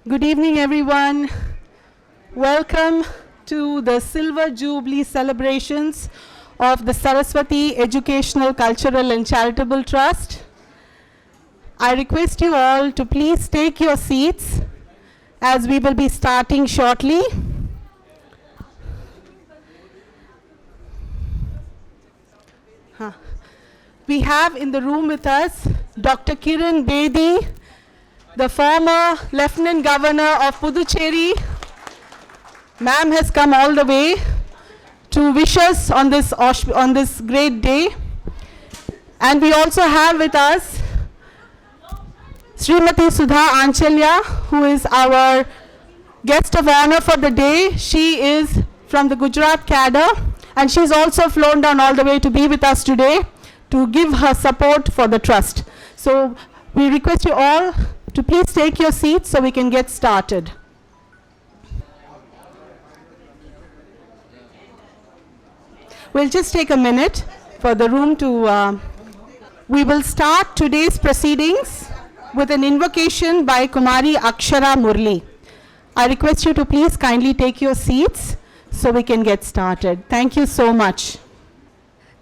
Good evening, everyone. Welcome to the Silver Jubilee celebrations of the Saraswathi Educational, Cultural and Charitable Trust. I request you all to please take your seats as we will be starting shortly. We have in the room with us Dr. Kiran Bedi, the former Lieutenant Governor of Puducherry. Ma'am has come all the way to wish us on this great day. And we also have with us Srimati Sudha Anchalya, who is our guest of honor for the day. She is from the Gujarat cadre, and she's also flown down all the way to be with us today to give her support for the trust. So we request you all to please take your seats so we can get started. We'll just take a minute for the room to... We will start today's proceedings with an invocation by Kumari Akshara Murli. I request you to please kindly take your seats so we can get started. Thank you so much.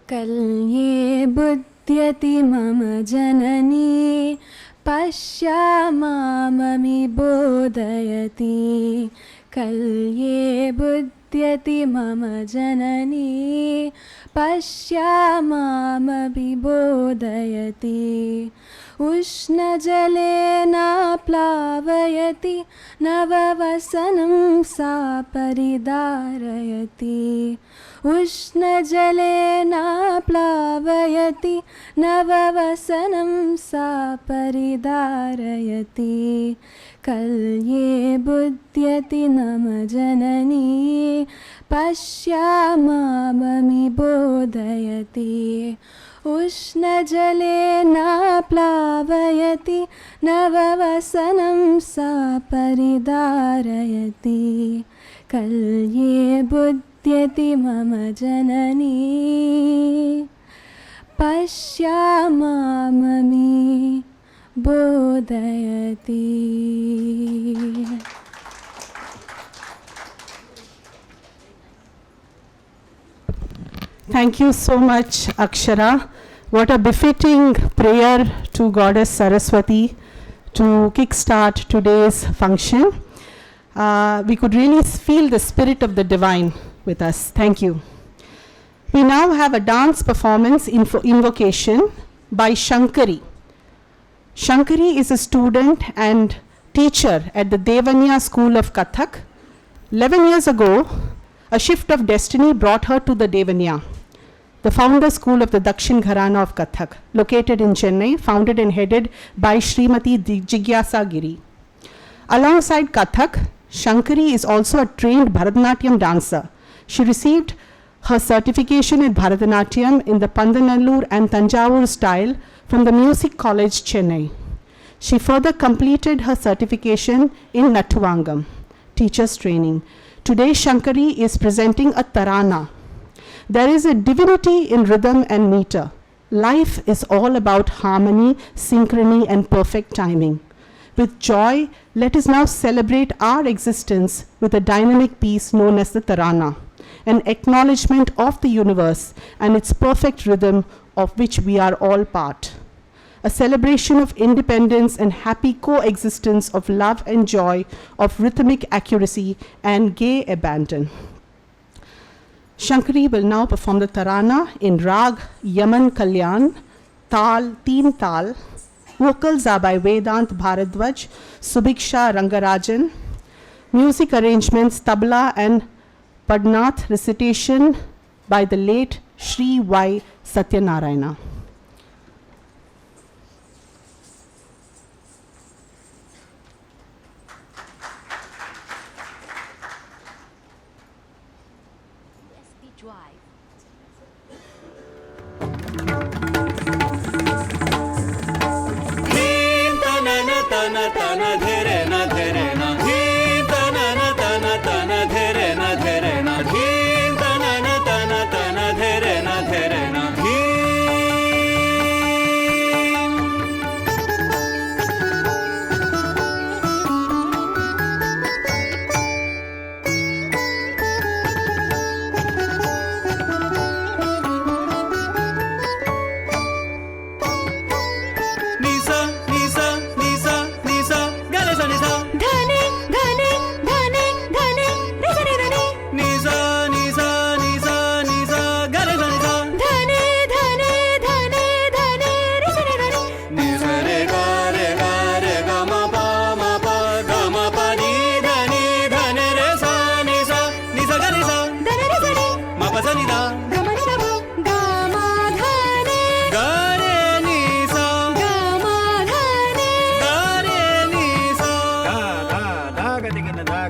Kalye buddhyati mama janani pashyamamami bodhayati. Kalye buddhyati mama janani pashyamamami bodhayati. Ushna jalena plavayati navavasanam sa paridarayati. Ushna jalena plavayati navavasanam sa paridarayati. Kalye buddhyati nama janani pashyamamami bodhayati. Ushna jalena plavayati navavasanam sa paridarayati. Kalye buddhyati mama janani pashyamamami bodhayati. Thank you so much, Akshara. What a befitting prayer to Goddess Saraswati to kickstart today's function. We could really feel the spirit of the divine with us. Thank you. We now have a dance performance invocation by Shankari. Shankari is a student and teacher at the Devanya School of Kathak. 11 years ago, a shift of destiny brought her to the Devanya, the founder school of the Dakshin Gharana of Kathak, located in Chennai, founded and headed by Srimati Jigyasa Giri. Alongside Kathak, Shankari is also a trained Bharatanatyam dancer. She received her certification in Bharatanatyam in the Pandanallur and Tanjavur style from the Music College, Chennai. She further completed her certification in Nattuvangam, teacher's training. Today, Shankari is presenting a tarana. There is a divinity in rhythm and meter. Life is all about harmony, synchrony, and perfect timing. With joy, let us now celebrate our existence with a dynamic piece known as the tarana, an acknowledgement of the universe and its perfect rhythm of which we are all part. A celebration of independence and happy coexistence of love and joy, of rhythmic accuracy and gay abandon. Shankari will now perform the tarana in Rag Yaman Kalyan, Tal, Teen Tal. Vocals are by Vedant Bharadwaj, Subiksha Rangarajan. Music arrangements, tabla and padnath, recitation by the late Sri Y. Satyanarayana.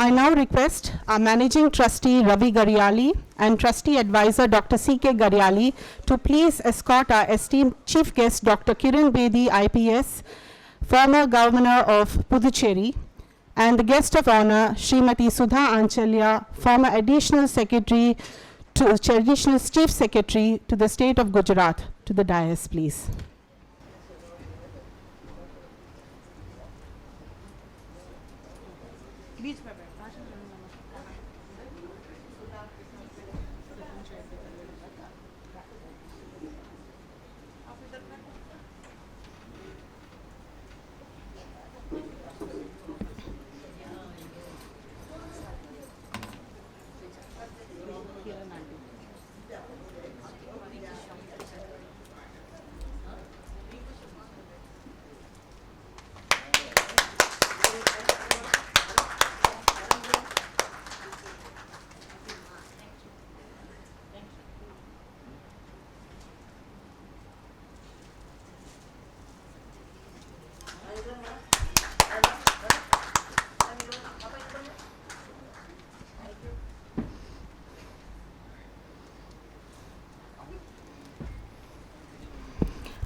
I now request our Managing Trustee Ravi Garyali and Trustee Advisor Dr. C.K. Garyali to please escort our esteemed Chief Guest Dr. Kiran Bedi, IPS, former Governor of Puducherry, and the guest of honor Srimati Sudha Anchalya, former Additional Chief Secretary to the State of Gujarat, to the dais, please.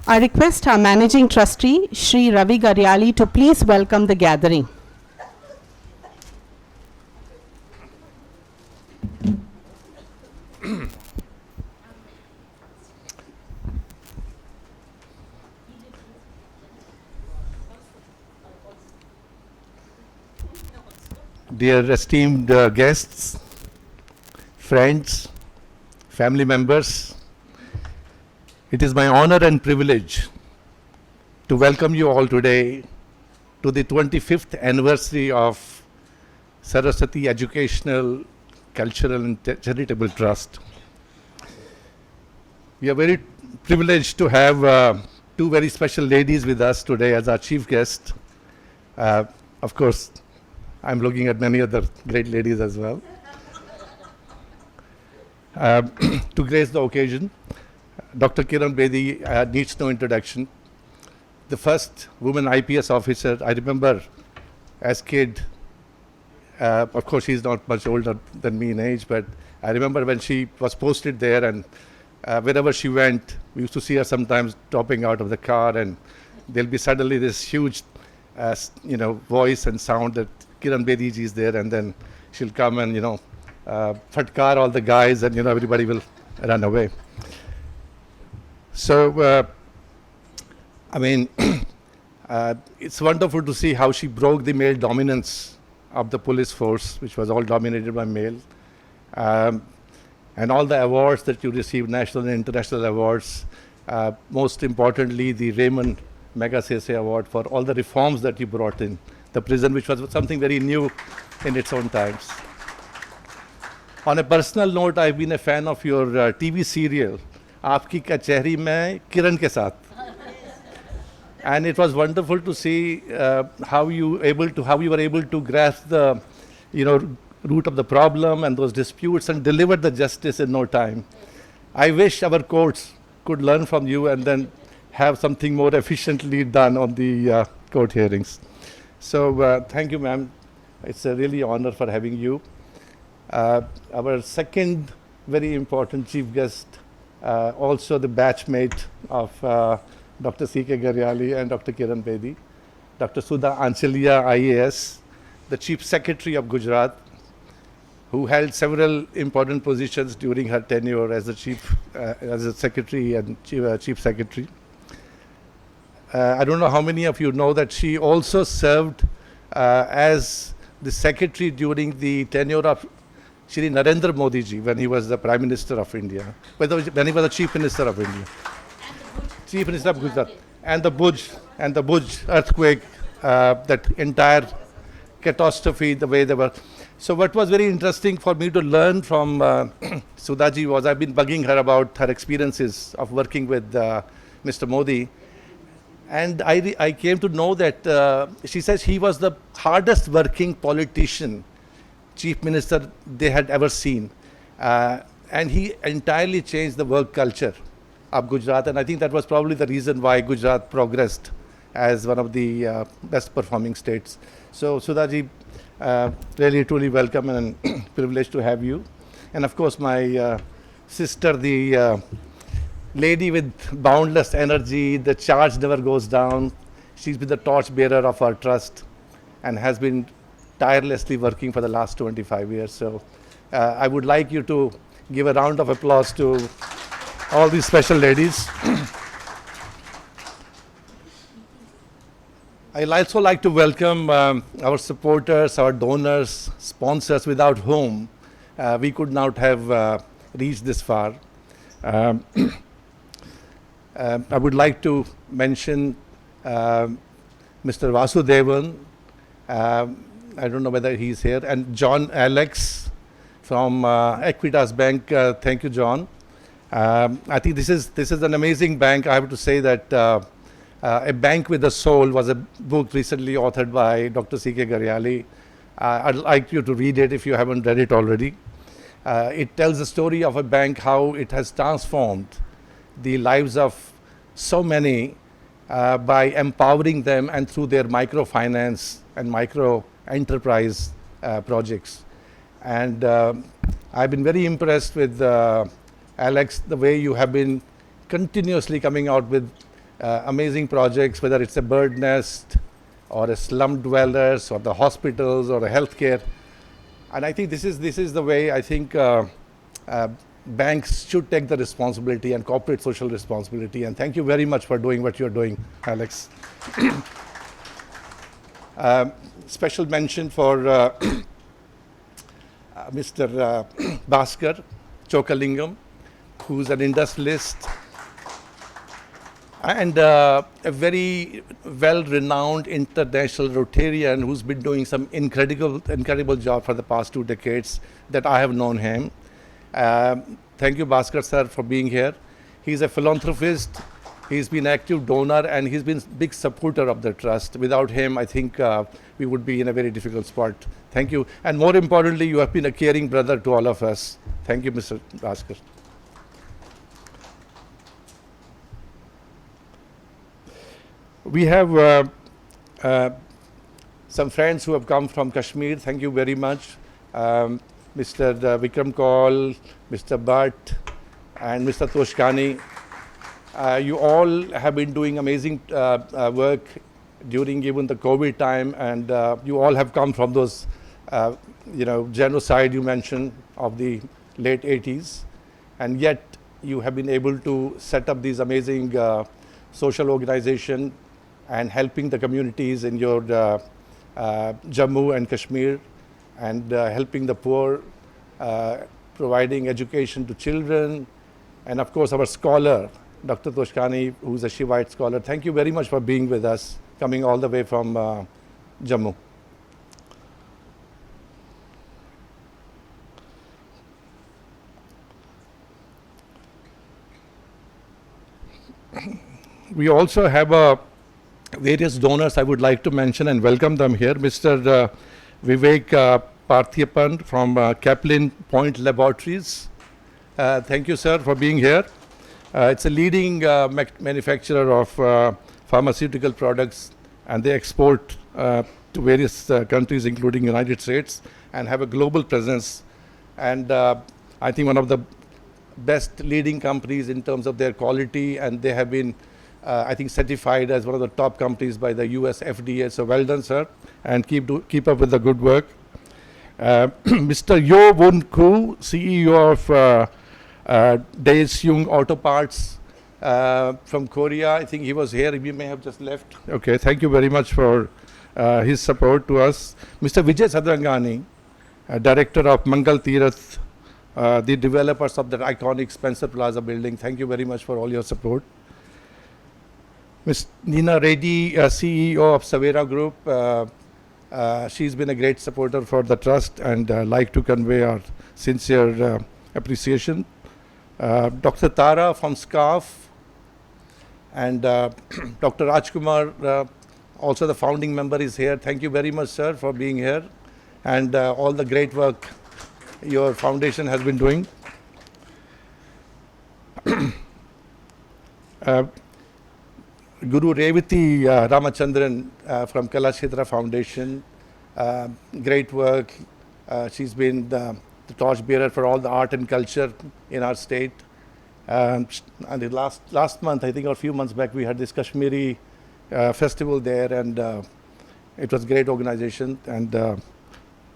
I request our Managing Trustee, Shri Ravi Garyali, to please welcome the gathering. Dear esteemed guests, friends, family members, it is my honor and privilege to welcome you all today to the 25th anniversary of Saraswathi Educational, Cultural and Charitable Trust. We are very privileged to have two very special ladies with us today as our chief guest. Of course, I'm looking at many other great ladies as well. To grace the occasion, Dr. Kiran Bedi needs no introduction. The first woman IPS officer, I remember as kid, of course she's not much older than me in age, but I remember when she was posted there, and wherever she went, we used to see her sometimes topping out of the car, and there'll be suddenly this huge voice and sound that Kiran Bedi ji is there, and then she'll come and fatkar all the guys, and everybody will run away. So, it's wonderful to see how she broke the male dominance of the police force, which was all dominated by male. And all the awards that you received, national and international awards, most importantly, the Raymond Magsaysay Award for all the reforms that you brought in the prison, which was something very new in its own times. On a personal note, I've been a fan of your TV serial, Aapki Kachehri Mein Kiran Ke Saath. And it was wonderful to see how you were able to grasp the root of the problem and those disputes and deliver the justice in no time. I wish our courts could learn from you and then have something more efficiently done on the court hearings. So thank you, ma'am. It's a really honor for having you. Our second very important chief guest, also the batchmate of Dr. C.K. Garyali and Dr. Kiran Bedi, Dr. Sudha Anchalya, IAS, the Chief Secretary of Gujarat, who held several important positions during her tenure as a secretary and chief secretary. I don't know how many of you know that she also served as the secretary during the tenure of Shri Narendra Modi ji when he was the Prime Minister of India, when he was the Chief Minister of India. Chief Minister of Gujarat, and the Bhuj earthquake, that entire catastrophe, the way they were. So what was very interesting for me to learn from Sudhaji was, I've been bugging her about her experiences of working with Mr. Modi. And I came to know that she says he was the hardest working politician, chief minister they had ever seen. And he entirely changed the work culture of Gujarat. And I think that was probably the reason why Gujarat progressed as one of the best performing states. So Sudhaji, Really, truly welcome and privileged to have you. And of course, my sister, the lady with boundless energy, the charge never goes down. She's been the torch bearer of our trust and has been tirelessly working for the last 25 years. So I would like you to give a round of applause to all these special ladies. I'd also like to welcome our supporters, our donors, sponsors, without whom we could not have reached this far. I would like to mention Mr. Vasudevan. I don't know whether he's here, and John Alex from Equitas Bank. Thank you, John. I think this is an amazing bank. I have to say that A Bank with a Soul was a book recently authored by Dr. C.K. Garyali. I'd like you to read it if you haven't read it already. It tells the story of a bank, how it has transformed the lives of so many by empowering them and through their microfinance and micro enterprise projects. And I've been very impressed with Alex, the way you have been continuously coming out with amazing projects, whether it's a bird nest or a slum dwellers or the hospitals or the healthcare. And I think this is the way I think banks should take the responsibility and corporate social responsibility. And thank you very much for doing what you're doing, Alex. Special mention for Mr. Bhaskar Chokalingam, who's an industrialist and a very well-renowned international Rotarian who's been doing some incredible job for the past 2 decades that I have known him. Thank you, Bhaskar sir, for being here. He's a philanthropist, he's been an active donor, and he's been a big supporter of the trust. Without him, I think we would be in a very difficult spot. Thank you. And more importantly, you have been a caring brother to all of us. Thank you, Mr. Bhaskar. We have some friends who have come from Kashmir. Thank you very much. Mr. Vikram Kaul, Mr. Bhatt, and Mr. Toshkani. You all have been doing amazing work during even the COVID time, and you all have come from those, genocide you mentioned of the late 80s, and yet you have been able to set up these amazing social organization and helping the communities in your Jammu and Kashmir, and helping the poor, providing education to children, and of course our scholar, Dr. Toshkani, who's a Shivite scholar. Thank you very much for being with us, coming all the way from Jammu. We also have various donors I would like to mention and welcome them here. Mr. Vivek Parthiapan from Kaplan Point Laboratories. Thank you, sir, for being here. It's a leading manufacturer of pharmaceutical products, and they export to various countries, including United States, and have a global presence. And I think one of the best leading companies in terms of their quality, and they have been I think certified as one of the top companies by the US FDA. So well done, sir, and keep up with the good work. Mr. Yo Won Koo, CEO of Daesyung Auto Parts from Korea. I think he was here. He may have just left. Okay, thank you very much for his support to us. Mr. Vijay Sadrangani, Director of Mangal Tirath, the developers of that iconic Spencer Plaza building. Thank you very much for all your support. Ms. Nina Reddy, CEO of Savera Group. She's been a great supporter for the trust, and like to convey our sincere appreciation. Dr. Tara from SCARF, and Dr. Rajkumar, also the founding member, is here. Thank you very much, sir, for being here, and all the great work your foundation has been doing. Guru Revati Ramachandran from Kalakshetra Foundation, Great work. She's been the torchbearer for all the art and culture in our state. And the last month, I think, or a few months back, we had this Kashmiri festival there, and it was a great organization, and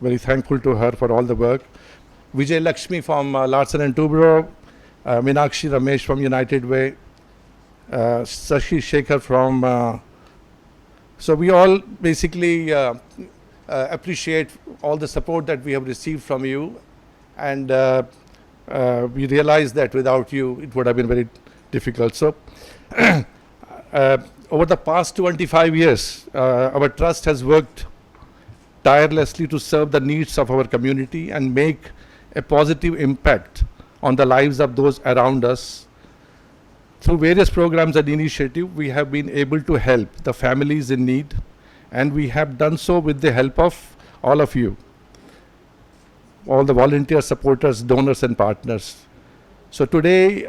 very thankful to her for all the work. Vijay Lakshmi from Larsen and Toubro, Meenakshi Ramesh from United Way, Sashi Shekhar from... so we all basically appreciate all the support that we have received from you, and we realize that without you, it would have been very difficult. So over the past 25 years, our trust has worked tirelessly to serve the needs of our community and make a positive impact on the lives of those around us. Through various programs and initiatives, we have been able to help the families in need, and we have done so with the help of all of you, all the volunteer supporters, donors and partners. So today,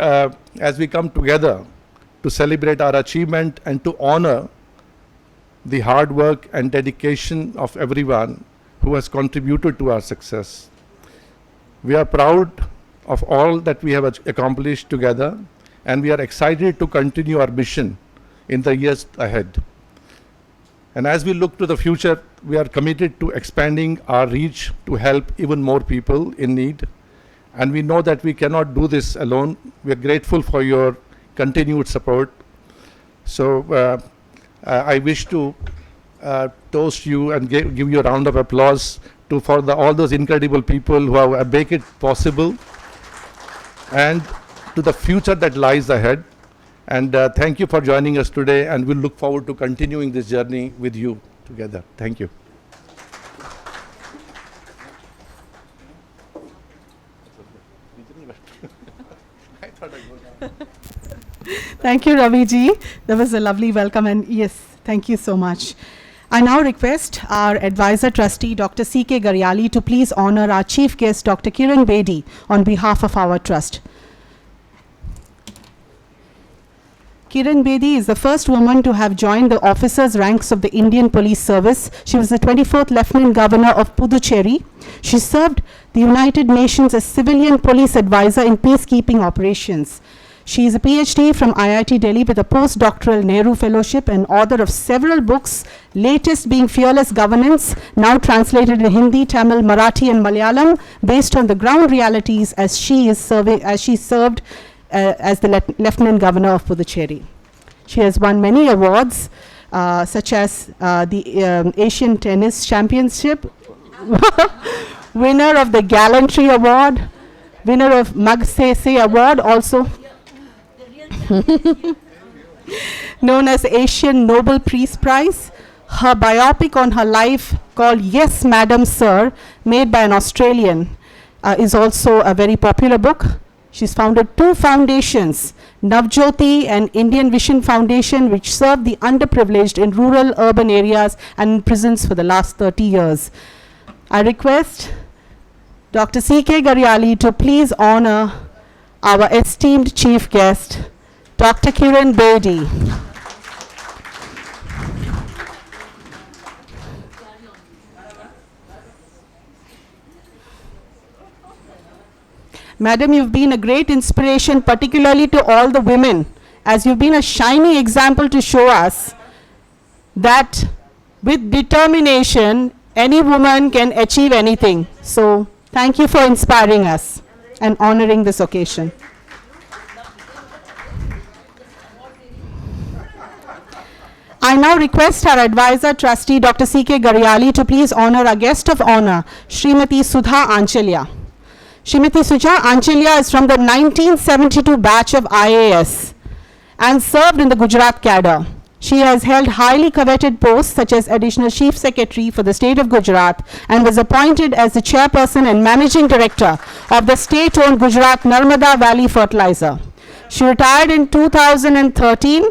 as we come together to celebrate our achievement and to honor the hard work and dedication of everyone who has contributed to our success, we are proud of all that we have accomplished together, and we are excited to continue our mission in the years ahead. And as we look to the future, we are committed to expanding our reach to help even more people in need. And we know that we cannot do this alone. We are grateful for your continued support. So I wish to toast you and give you a round of applause for all those incredible people who have made it possible, and to the future that lies ahead. And thank you for joining us today, and we'll look forward to continuing this journey with you together. Thank you. Thank you, Ravi ji. That was a lovely welcome, and yes, thank you so much. I now request our advisor trustee, Dr. C.K. Garyali, to please honor our chief guest, Dr. Kiran Bedi, on behalf of our trust. Kiran Bedi is the first woman to have joined the officers' ranks of the Indian Police Service. She was the 24th Lieutenant Governor of Puducherry. She served the United Nations as civilian police advisor in peacekeeping operations. She is a PhD from IIT Delhi with a postdoctoral Nehru Fellowship and author of several books, latest being Fearless Governance, now translated in Hindi, Tamil, Marathi and Malayalam, based on the ground realities as she served as the Lieutenant Governor of Puducherry. She has won many awards, such as the Asian Tennis Championship, winner of the Gallantry Award, winner of Magsaysay Award, also known as Asian Nobel Peace Prize. Her biopic on her life, called Yes, Madam, Sir, made by an Australian, is also a very popular book. She's founded 2 foundations, Navjyoti and Indian Vision Foundation, which serve the underprivileged in rural, urban areas and in prisons for the last 30 years. I request Dr. C.K. Garyali to please honor our esteemed chief guest, Dr. Kiran Bedi. Madam, you've been a great inspiration, particularly to all the women, as you've been a shining example to show us that with determination, any woman can achieve anything. So, thank you for inspiring us and honoring this occasion. I now request our advisor trustee, Dr. C.K. Garyali, to please honor our guest of honor, Srimati Sudha Anchalya. Srimati Sudha Anchalya is from the 1972 batch of IAS and served in the Gujarat cadre. She has held highly coveted posts such as Additional Chief Secretary for the state of Gujarat and was appointed as the chairperson and managing director of the state-owned Gujarat Narmada Valley Fertilizer. She retired in 2013.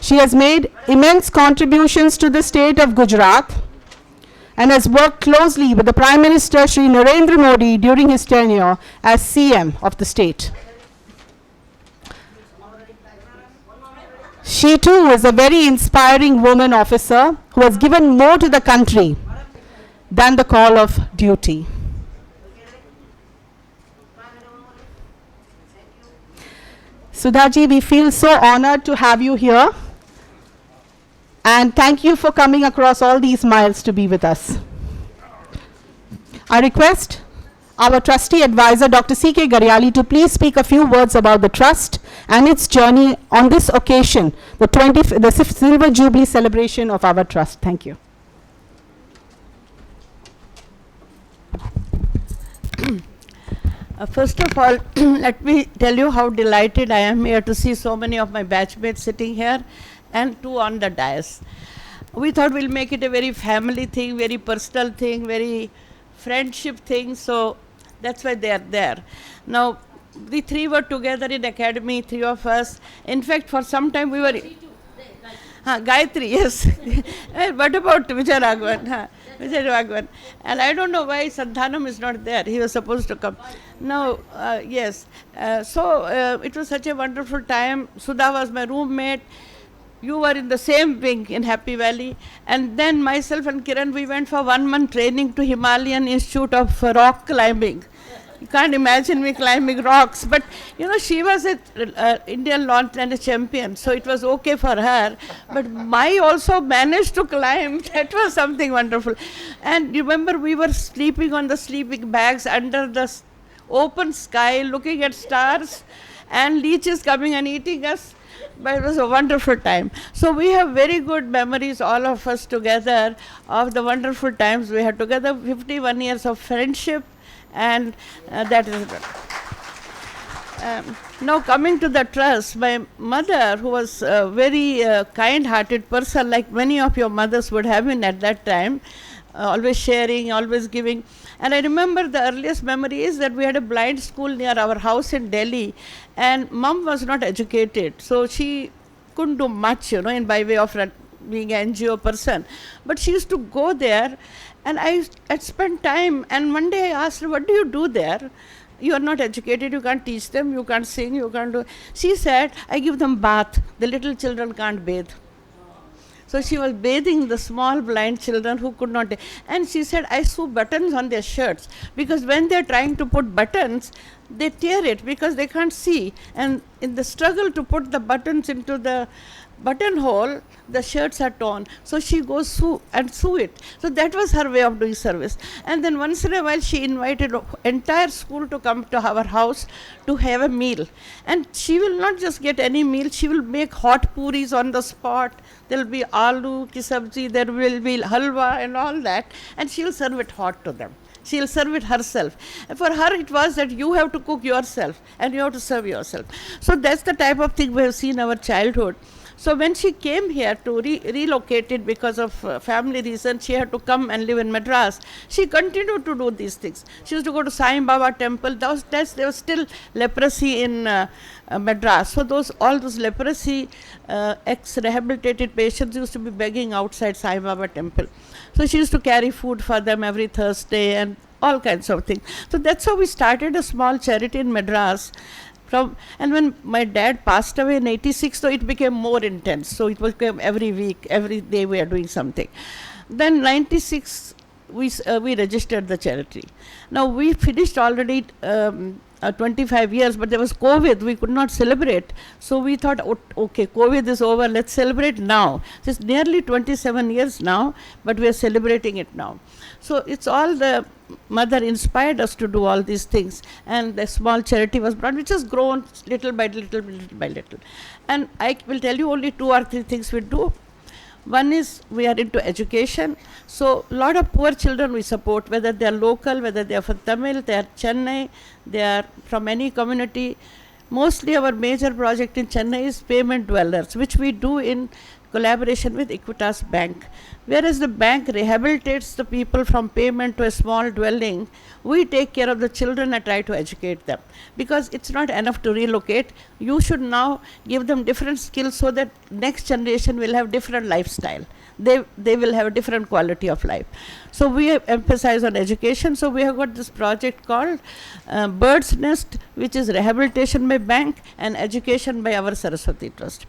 She has made immense contributions to the state of Gujarat and has worked closely with the Prime Minister Shri Narendra Modi during his tenure as CM of the state. She too is a very inspiring woman officer who has given more to the country than the call of duty. Sudhaji, we feel so honored to have you here. And thank you for coming across all these miles to be with us. I request our trustee advisor, Dr. C.K. Garyali, to please speak a few words about the trust and its journey on this occasion, the Silver Jubilee celebration of our trust. Thank you. First of all, let me tell you how delighted I am here to see so many of my batchmates sitting here and two on the dais. We thought we'll make it a very family thing, very personal thing, very friendship thing, so that's why they are there. Now, the three were together in academy, three of us. In fact, for some time we were... Gayatri, yes. What about Vijay Raghavan? Vijay Raghavan. And I don't know why Santhanam is not there. He was supposed to come. No, yes. So it was such a wonderful time. Sudha was my roommate. You were in the same wing in Happy Valley. And then myself and Kiran, we went for 1 month training to Himalayan Institute of Rock Climbing. You can't imagine me climbing rocks, but you know, she was an Indian lawn tennis champion, so it was okay for her. But I also managed to climb. That was something wonderful. And remember, we were sleeping on the sleeping bags under the open sky, looking at stars, and leeches coming and eating us. But it was a wonderful time. So we have very good memories, all of us together, of the wonderful times we had together. 51 years of friendship. And that is now coming to the trust, my mother, who was a very kind-hearted person, like many of your mothers would have been at that time, always sharing, always giving. And I remember the earliest memory is that we had a blind school near our house in Delhi, and mom was not educated, so she couldn't do much, you know, in by way of being an NGO person. But she used to go there. And I had spent time, and one day I asked her, what do you do there? You are not educated, you can't teach them, you can't sing, you can't do... She said, I give them bath. The little children can't bathe. So she was bathing the small blind children who could not... And she said, I sew buttons on their shirts, because when they're trying to put buttons, they tear it because they can't see. And in the struggle to put the buttons into the buttonhole, the shirts are torn. So she goes sew it. So that was her way of doing service. And then once in a while she invited entire school to come to our house to have a meal. And she will not just get any meal, she will make hot puris on the spot. There will be aloo ki sabji, there will be halwa and all that. And she will serve it hot to them. She will serve it herself. And for her it was that you have to cook yourself and you have to serve yourself. So that's the type of thing we have seen in our childhood. So when she came here to relocated because of family reasons, she had to come and live in Madras. She continued to do these things. She used to go to Sai Baba temple. There was still leprosy in Madras. So all those leprosy ex-rehabilitated patients used to be begging outside Sai Baba temple. So she used to carry food for them every Thursday and all kinds of things. So that's how we started a small charity in Madras. And when my dad passed away in 86, so it became more intense. So it became every week, every day we are doing something. Then 96, we registered the charity. Now we finished already 25 years, but there was COVID, we could not celebrate. So we thought, okay, COVID is over, let's celebrate now. It's nearly 27 years now, but we are celebrating it now. So it's all the mother inspired us to do all these things, and the small charity was brought, which has grown little by little, little by little. And I will tell you only 2 or 3 things we do. One is we are into education. So a lot of poor children we support, whether they are local, whether they are from Tamil, they are Chennai, they are from any community. Mostly our major project in Chennai is payment dwellers, which we do in collaboration with Equitas Bank. Whereas the bank rehabilitates the people from payment to a small dwelling, we take care of the children and try to educate them. Because it's not enough to relocate, you should now give them different skills so that next generation will have different lifestyle. They will have a different quality of life. So we emphasize on education. So we have got this project called Bird's Nest, which is rehabilitation by bank and education by our Saraswathi Trust.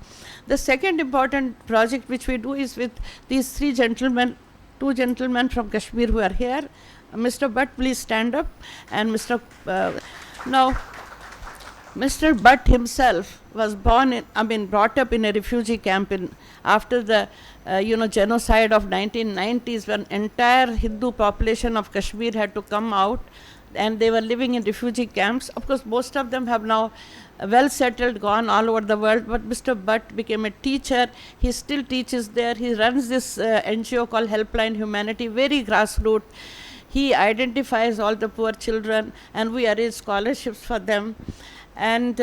The second important project which we do is with these three gentlemen, two gentlemen from Kashmir who are here. Mr. Bhatt, please stand up. And now, Mr. Bhatt himself was brought up in a refugee camp after the, genocide of 1990s, when entire Hindu population of Kashmir had to come out, and they were living in refugee camps. Of course, most of them have now well settled, gone all over the world, but Mr. Bhatt became a teacher. He still teaches there. He runs this NGO called Helpline Humanity, very grassroots. He identifies all the poor children, and we arrange scholarships for them. And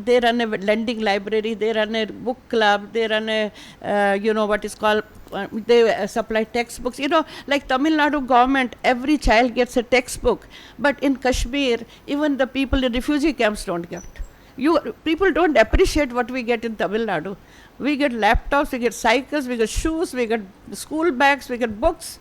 they run a lending library, they run a book club, they run a, they supply textbooks. Like Tamil Nadu government, every child gets a textbook. But in Kashmir, even the people in refugee camps don't get. People don't appreciate what we get in Tamil Nadu. We get laptops, we get cycles, we get shoes, we get school bags, we get books.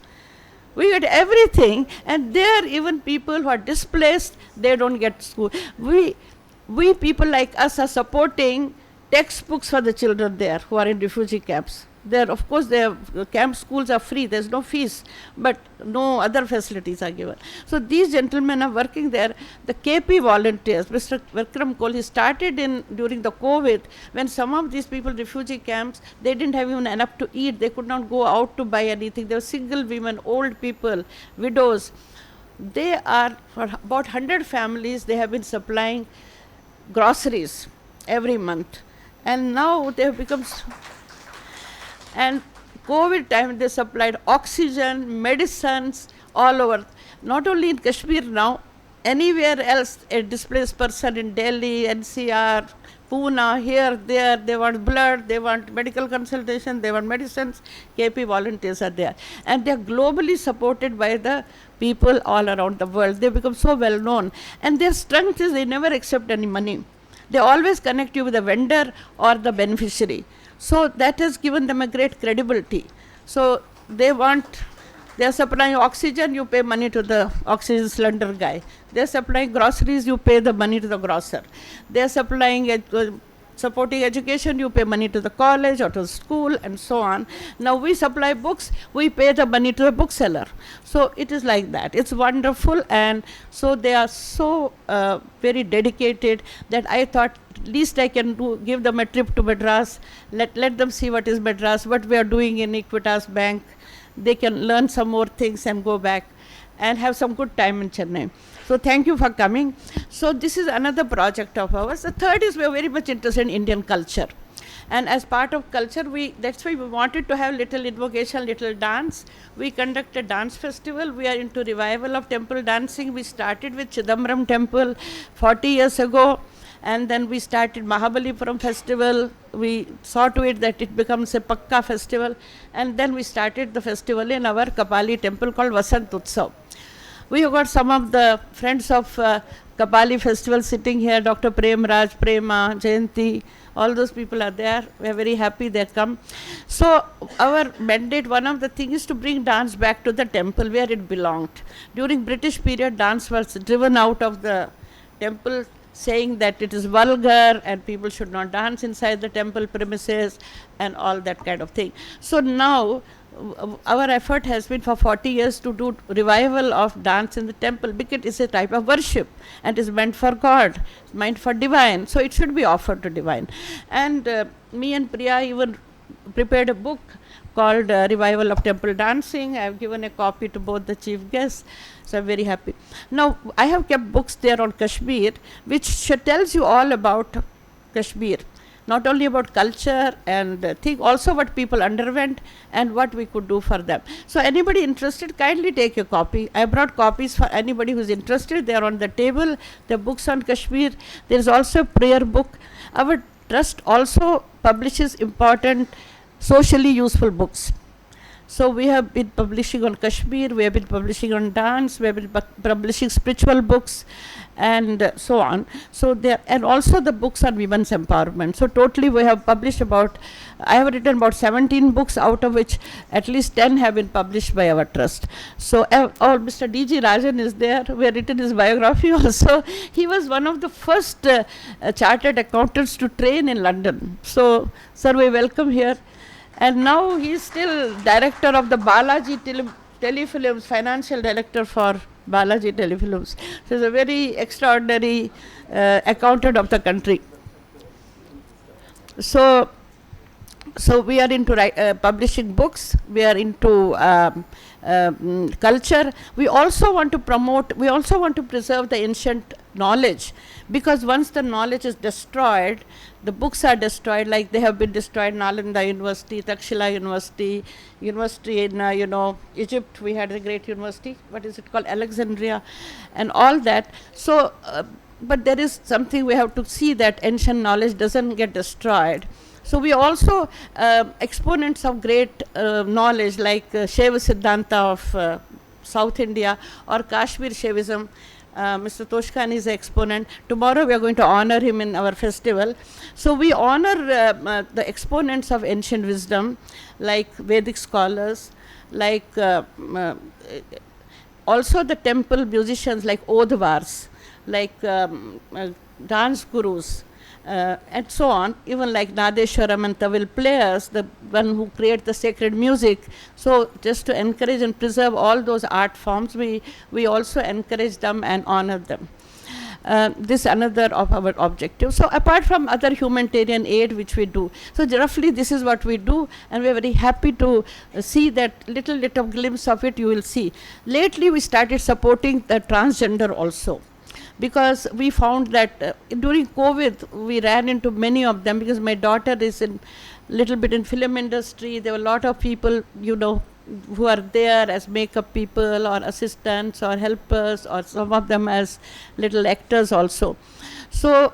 We get everything, and there even people who are displaced, they don't get school. We people like us are supporting textbooks for the children there who are in refugee camps. There, of course, their camp schools are free, there's no fees, but no other facilities are given. So these gentlemen are working there. The KP volunteers, Mr. Vikram Kohli, started during the COVID, when some of these people, refugee camps, they didn't have even enough to eat, they could not go out to buy anything. They were single women, old people, widows. They are, for about 100 families, they have been supplying groceries every month. And now they have become... And COVID time, they supplied oxygen, medicines, all over. Not only in Kashmir now, anywhere else, a displaced person in Delhi, NCR, Pune, here, there, they want blood, they want medical consultation, they want medicines. KP volunteers are there. And they are globally supported by the people all around the world. They become so well known. And their strength is they never accept any money. They always connect you with the vendor or the beneficiary. So that has given them a great credibility. So they are supplying oxygen, you pay money to the oxygen cylinder guy. They are supplying groceries, you pay the money to the grocer. They are supplying supporting education, you pay money to the college or to the school, and so on. Now we supply books, we pay the money to the bookseller. So it is like that. It's wonderful, and so they are so very dedicated that I thought least I can do, give them a trip to Madras, let them see what is Madras, what we are doing in Equitas Bank. They can learn some more things and go back and have some good time in Chennai. So thank you for coming. So this is another project of ours. The third is we are very much interested in Indian culture. And as part of culture, that's why we wanted to have little invocation, little dance. We conduct a dance festival. We are into revival of temple dancing. We started with Chidambaram temple 40 years ago. And then we started Mahabalipuram festival. We saw to it that it becomes a Pakka festival. And then we started the festival in our Kapali temple called Vasant Utsav. We have got some of the friends of Kapali festival sitting here, Dr. Prem Raj, Prema, Jayanti, all those people are there. We are very happy they come. So our mandate, one of the things is to bring dance back to the temple where it belonged. During British period, dance was driven out of the temple, saying that it is vulgar and people should not dance inside the temple premises and all that kind of thing. So now our effort has been for 40 years to do revival of dance in the temple, because it is a type of worship and is meant for God, meant for divine, so it should be offered to divine. And me and Priya even prepared a book called Revival of Temple Dancing. I have given a copy to both the chief guests, so I'm very happy. Now I have kept books there on Kashmir, which tells you all about Kashmir. Not only about culture and also what people underwent and what we could do for them. So anybody interested, kindly take a copy. I brought copies for anybody who is interested. They are on the table. The books on Kashmir. There is also a prayer book. Our trust also publishes important socially useful books. So we have been publishing on Kashmir, we have been publishing on dance, we have been publishing spiritual books, and so on. So there, and also the books on women's empowerment. So totally we have published I have written about 17 books, out of which at least 10 have been published by our trust. So Mr. D.G. Rajan is there. We have written his biography also. He was one of the first chartered accountants to train in London. So sir, we welcome here. And now he is still director of the Balaji Telefilms, financial director for Balaji Telefilms. So he's a very extraordinary accountant of the country. So we are into publishing books, we are into culture. We also want to preserve the ancient knowledge, because once the knowledge is destroyed, the books are destroyed, like they have been destroyed. Nalanda University, Takshila University in Egypt, we had a great university, what is it called, Alexandria, and all that. So but there is something we have to see, that ancient knowledge doesn't get destroyed. So we also exponents of great knowledge, like Shaiva Siddhanta of South India, or Kashmir Shaivism. Mr. Toshkan is an exponent. Tomorrow we are going to honor him in our festival. So we honor the exponents of ancient wisdom, like Vedic scholars, like also the temple musicians, like Odhvars, like dance gurus, and so on, even like Nadeshwaram and Tawil players, the one who create the sacred music. So just to encourage and preserve all those art forms, we also encourage them and honor them. This is another of our objectives. So apart from other humanitarian aid which we do, so roughly this is what we do, and we are very happy to see that little glimpse of it you will see. Lately we started supporting the transgender also, because we found that during COVID we ran into many of them, because my daughter is in little bit in film industry. There were a lot of people, who are there as makeup people or assistants or helpers, or some of them as little actors also. So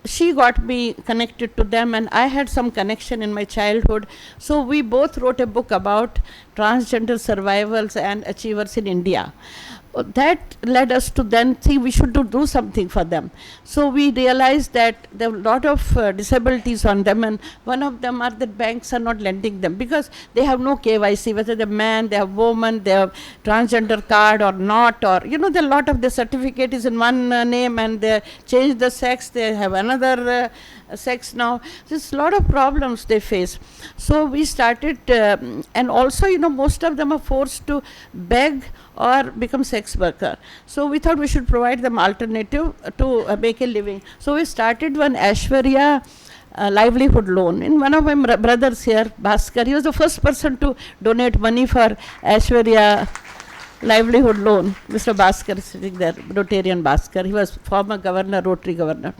she got me connected to them, and I had some connection in my childhood. So we both wrote a book about transgender survivals and achievers in India. That led us to then think we should do something for them. So we realized that there are a lot of disabilities on them, and one of them are that banks are not lending them because they have no KYC, whether they're man, they have woman, they have transgender card or not, or there are a lot of the certificate is in one name and they change the sex, they have another sex now. There's a lot of problems they face. So we started, and also most of them are forced to beg or become sex worker. So we thought we should provide them alternative to make a living. So we started one Aishwarya livelihood loan. In one of my brothers here, Bhaskar, he was the first person to donate money for Aishwarya livelihood loan. Mr. Bhaskar is sitting there, Rotarian Bhaskar. He was former governor, Rotary governor.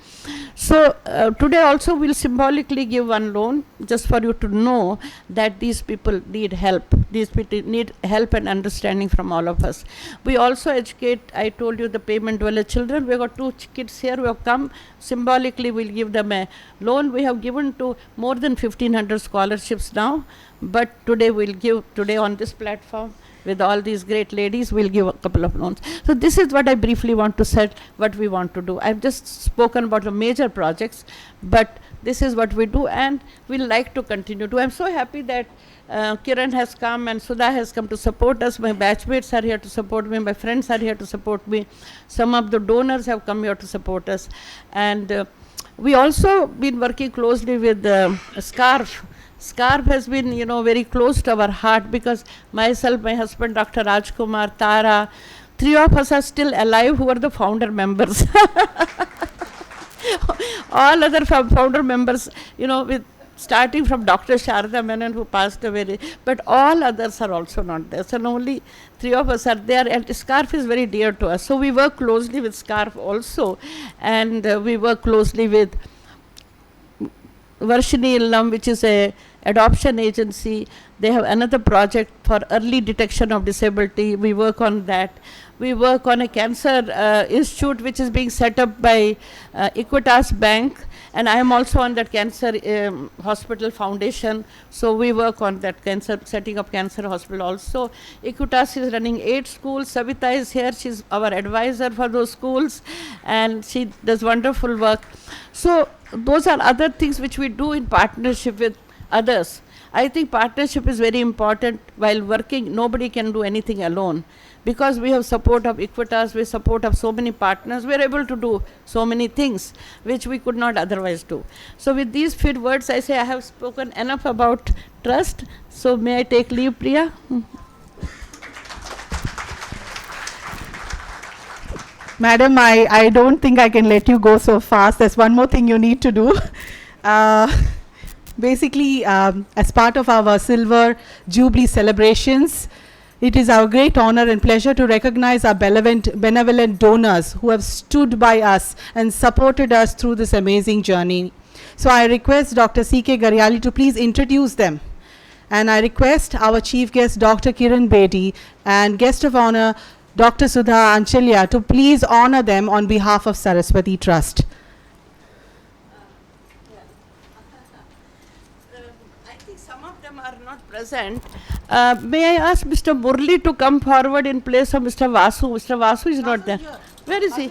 So today also we'll symbolically give one loan, just for you to know that these people need help. These people need help and understanding from all of us. We also educate, I told you, the payment dweller children. We've got 2 kids here who have come. Symbolically we'll give them a loan. We have given to more than 1,500 scholarships now, but today we'll give, on this platform, with all these great ladies, we'll give a couple of loans. So this is what I briefly want to say, what we want to do. I've just spoken about the major projects, but this is what we do, and we'll like to continue to. I'm so happy that Kiran has come and Sudha has come to support us. My batchmates are here to support me. My friends are here to support me. Some of the donors have come here to support us. And we also been working closely with SCARF. SCARF has been, very close to our heart, because myself, my husband, Dr. Rajkumar, Tara, 3 of us are still alive who are the founder members. All other founder members, with starting from Dr. Sharda Menon, who passed away, but all others are also not there. So only 3 of us are there, and SCARF is very dear to us. So we work closely with SCARF also, and we work closely with Varshini Illam, which is a adoption agency. They have another project for early detection of disability. We work on that. We work on a cancer institute which is being set up by Equitas Bank, and I am also on that cancer hospital foundation. So we work on that setting up cancer hospital also. Equitas is running 8 schools. Savita is here. She's our advisor for those schools, and she does wonderful work. So those are other things which we do in partnership with others. I think partnership is very important while working. Nobody can do anything alone. Because we have support of Equitas, we have support of so many partners, we are able to do so many things which we could not otherwise do. So with these few words, I say I have spoken enough about trust. So may I take leave, Priya? Madam, I don't think I can let you go so fast. There's one more thing you need to do. Basically, as part of our Silver Jubilee celebrations, it is our great honor and pleasure to recognize our benevolent donors who have stood by us and supported us through this amazing journey. So I request Dr. C.K. Garyali to please introduce them. And I request our chief guest, Dr. Kiran Bedi, and guest of honor, Dr. Sudha Anchalya, to please honor them on behalf of Saraswathi Trust. I think some of them are not present. May I ask Mr. Murli to come forward in place of Mr. Vasu? Mr. Vasu is not there. Where is he?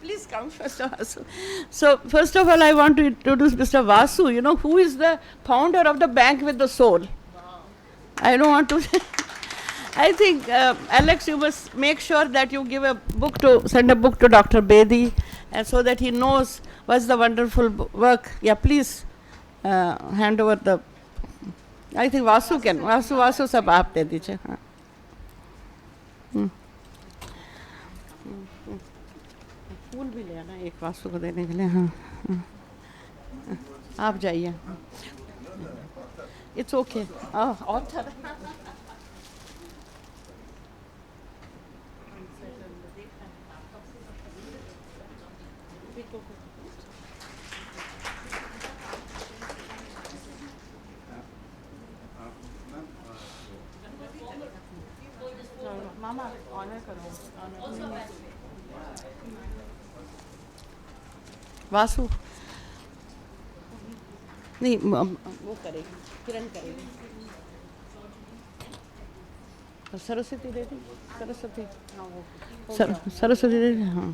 Please come, Mr. Vasu. So, first of all, I want to introduce Mr. Vasu, who is the founder of the Bank with the Soul. I don't want to. I think, Alex, you must make sure that you send a book to Dr. Bedi, and so that he knows what's the wonderful work. Yeah, please hand over the. I think Vasu can. Vasu sab aap de dijiye. फूल भी ले आना एक वासु को देने के लिए. हाँ, आप जाइए. It's okay. Author. Mama, honor karo. Vasu नहीं वो करेगी, किरण करेगी. सरस्वती दे दी. सरस्वती सरस्वती दे दी. हाँ.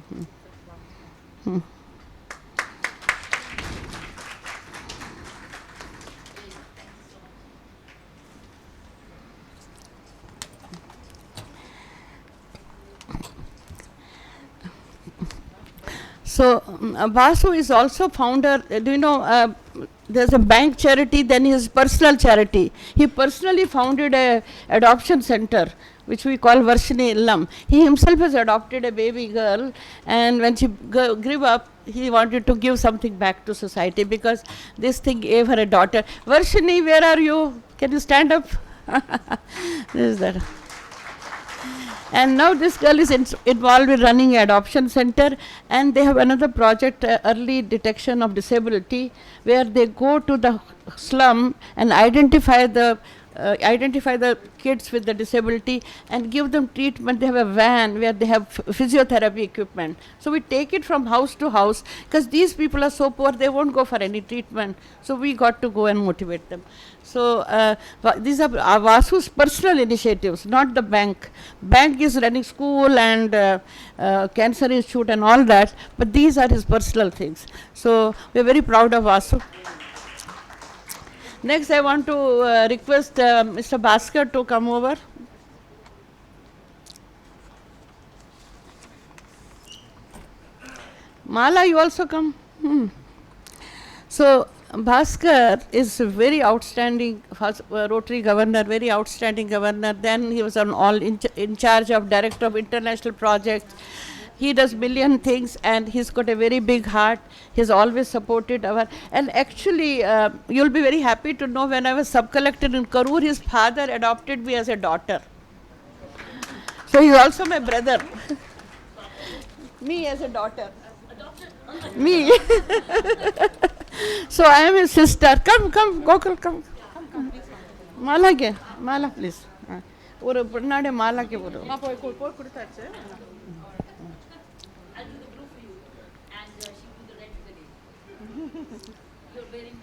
So, Vasu is also founder, do you know, there's a bank charity, then his personal charity. He personally founded a adoption center, which we call Varshini Illam. He himself has adopted a baby girl, and when she grew up, he wanted to give something back to society because this thing gave her a daughter. Varshini, where are you? Can you stand up? This is that. And now this girl is involved in running an adoption center, and they have another project, early detection of disability, where they go to the slum and identify the kids with the disability and give them treatment. They have a van where they have physiotherapy equipment. So we take it from house to house because these people are so poor, they won't go for any treatment. So we got to go and motivate them. So these are Vasu's personal initiatives, not the bank. Bank is running school and cancer institute and all that, but these are his personal things. So we are very proud of Vasu. Next, I want to request Mr. Bhaskar to come over. Mala, you also come. So, Bhaskar is a very outstanding Rotary governor, very outstanding governor. Then he was in charge of director of international projects. He does million things and he's got a very big heart. He's always supported and actually you'll be very happy to know when I was sub-collector in Karur, his father adopted me as a daughter. So he's also my brother. Me as a daughter. Me. So I am his sister. Come, Gokul, come. Mala ke? Mala, please. Or Purnade Mala ke bolo. I'll do the blue for you, and she will do the red for the lady. You're wearing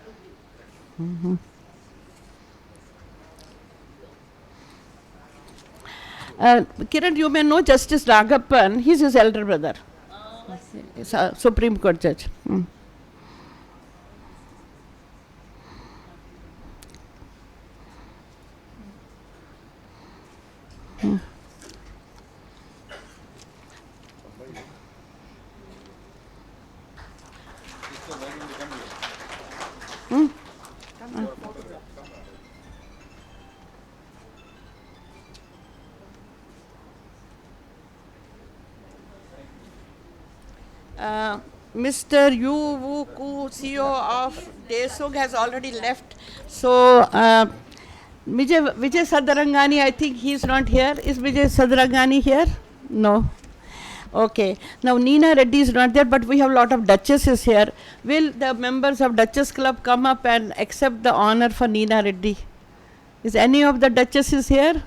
blue. Kiran, you may know Justice Ragappan. He's his elder brother. He's a Supreme Court judge. Mr. Yu Wu Ku, CEO of Desug, has already left. So, Vijay Sadarangani, I think he is not here. Is Vijay Sadarangani here? No. Okay. Now, Neena Reddy is not there, but we have a lot of duchesses here. Will the members of Duchess Club come up and accept the honor for Neena Reddy? Is any of the duchesses here?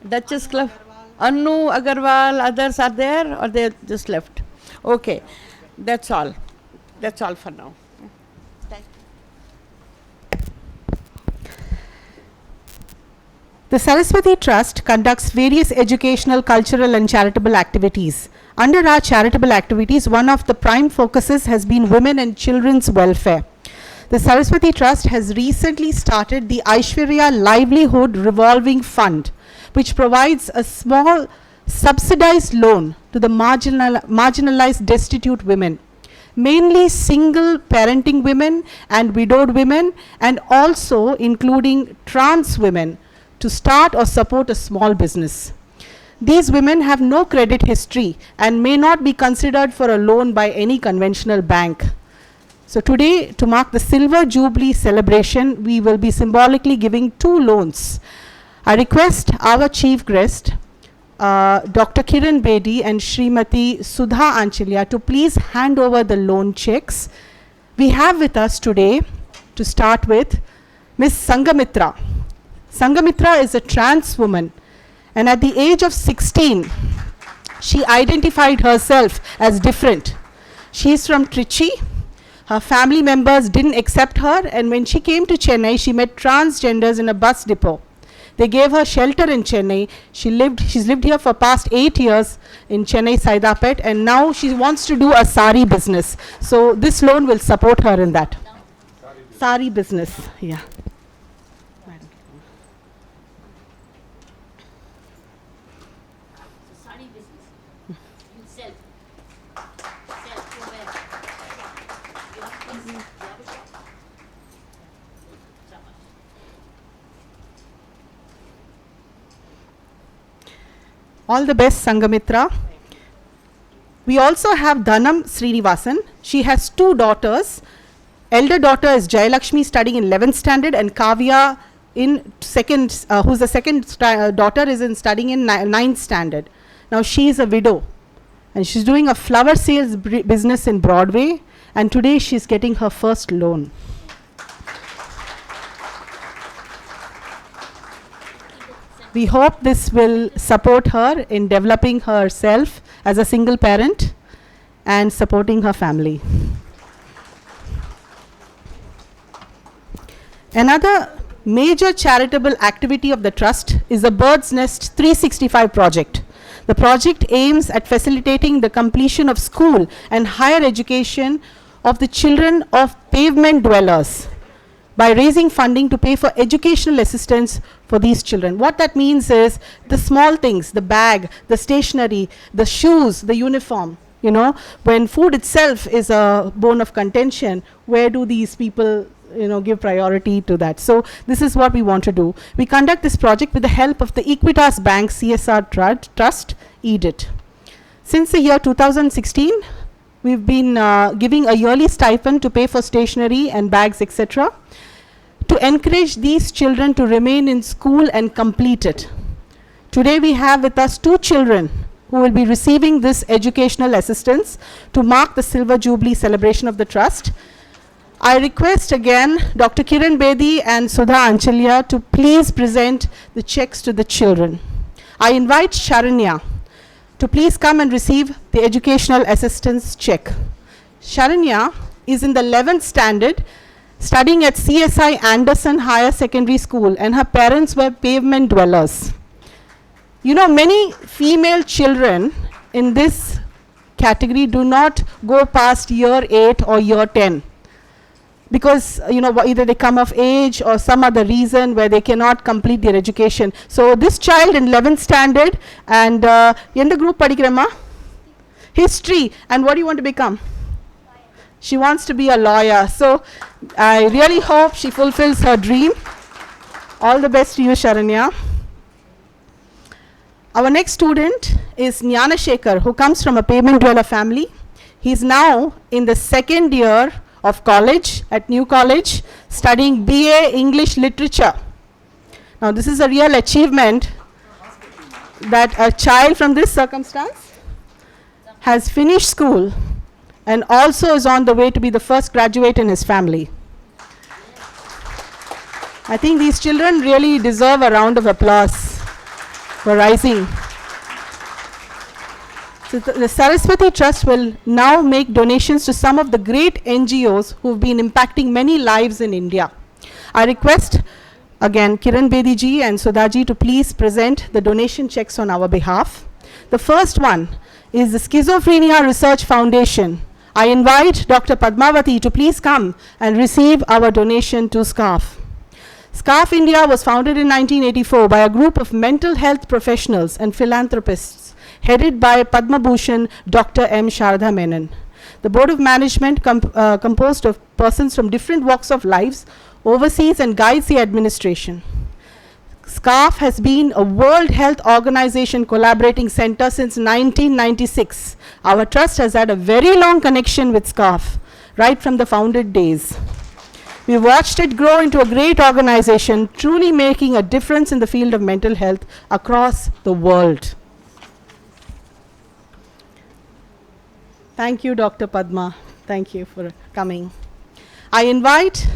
Duchess Club? Annu, Agarwal, others are there, or they just left? Okay. That's all. That's all for now. The Saraswathi Trust conducts various educational, cultural and charitable activities. Under our charitable activities, one of the prime focuses has been women and children's welfare. The Saraswathi Trust has recently started the Aishwarya Livelihood Revolving Fund, which provides a small subsidized loan to the marginalized destitute women, mainly single parenting women and widowed women, and also including trans women, to start or support a small business. These women have no credit history and may not be considered for a loan by any conventional bank. So today, to mark the Silver Jubilee celebration, we will be symbolically giving 2 loans. I request our chief guest, Dr. Kiran Bedi and Srimati Sudha Anchilya, to please hand over the loan checks. We have with us today, to start with, Ms. Sangamitra. Sangamitra is a trans woman, and at the age of 16, she identified herself as different. She is from Trichy. Her family members didn't accept her, and when she came to Chennai, she met transgenders in a bus depot. They gave her shelter in Chennai. She's lived here for past 8 years in Chennai, Saidapet, and now she wants to do a sari business. So this loan will support her in that. Sari business, yeah. Sari business. You sell. Sell. Go where? You have a business. You have a shop. Shabash. All the best, Sangamitra. We also have Dhanam Srinivasan. She has 2 daughters. Elder daughter is Jayalakshmi, studying in 11th standard, and Kavya in second, who's the second daughter, is studying in 9th standard. Now she is a widow, and she's doing a flower sales business in Broadway, and today she's getting her first loan. We hope this will support her in developing herself as a single parent and supporting her family. Another major charitable activity of the Trust is the Bird's Nest 365 project. The project aims at facilitating the completion of school and higher education of the children of pavement dwellers by raising funding to pay for educational assistance for these children. What that means is the small things, the bag, the stationery, the shoes, the uniform. You know, when food itself is a bone of contention, where do these people give priority to that? So this is what we want to do. We conduct this project with the help of the Equitas Bank CSR Trust, EDIT. Since the year 2016, we've been giving a yearly stipend to pay for stationery and bags, etc., to encourage these children to remain in school and complete it. Today we have with us 2 children who will be receiving this educational assistance to mark the Silver Jubilee celebration of the Trust. I request again Dr. Kiran Bedi and Sudha Anchilya to please present the checks to the children. I invite Sharanya to please come and receive the educational assistance check. Sharanya is in the 11th standard, studying at CSI Anderson Higher Secondary School, and her parents were pavement dwellers. You know, many female children in this category do not go past year 8 or year 10. Because either they come of age or some other reason where they cannot complete their education. So this child in 11th standard, and yenda group padikirama? History. And what do you want to become? She wants to be a lawyer. So I really hope she fulfills her dream. All the best to you, Sharanya. Our next student is Jnana Shekhar, who comes from a pavement dweller family. He is now in the second year of college at New College, studying BA English Literature. Now, this is a real achievement that a child from this circumstance has finished school and also is on the way to be the first graduate in his family. I think these children really deserve a round of applause for rising. So the Saraswathi Trust will now make donations to some of the great NGOs who have been impacting many lives in India. I request again Kiran Bedi ji and Sudhaji to please present the donation checks on our behalf. The first one is the Schizophrenia Research Foundation. I invite Dr. Padmavati to please come and receive our donation to SCARF. SCARF India was founded in 1984 by a group of mental health professionals and philanthropists headed by Padma Bhushan Dr. M. Sharda Menon. The board of management composed of persons from different walks of lives oversees and guides the administration. SCARF has been a World Health Organization collaborating center since 1996. Our trust has had a very long connection with SCARF right from the founded days. We watched it grow into a great organization, truly making a difference in the field of mental health across the world. Thank you, Dr. Padma. Thank you for coming. I invite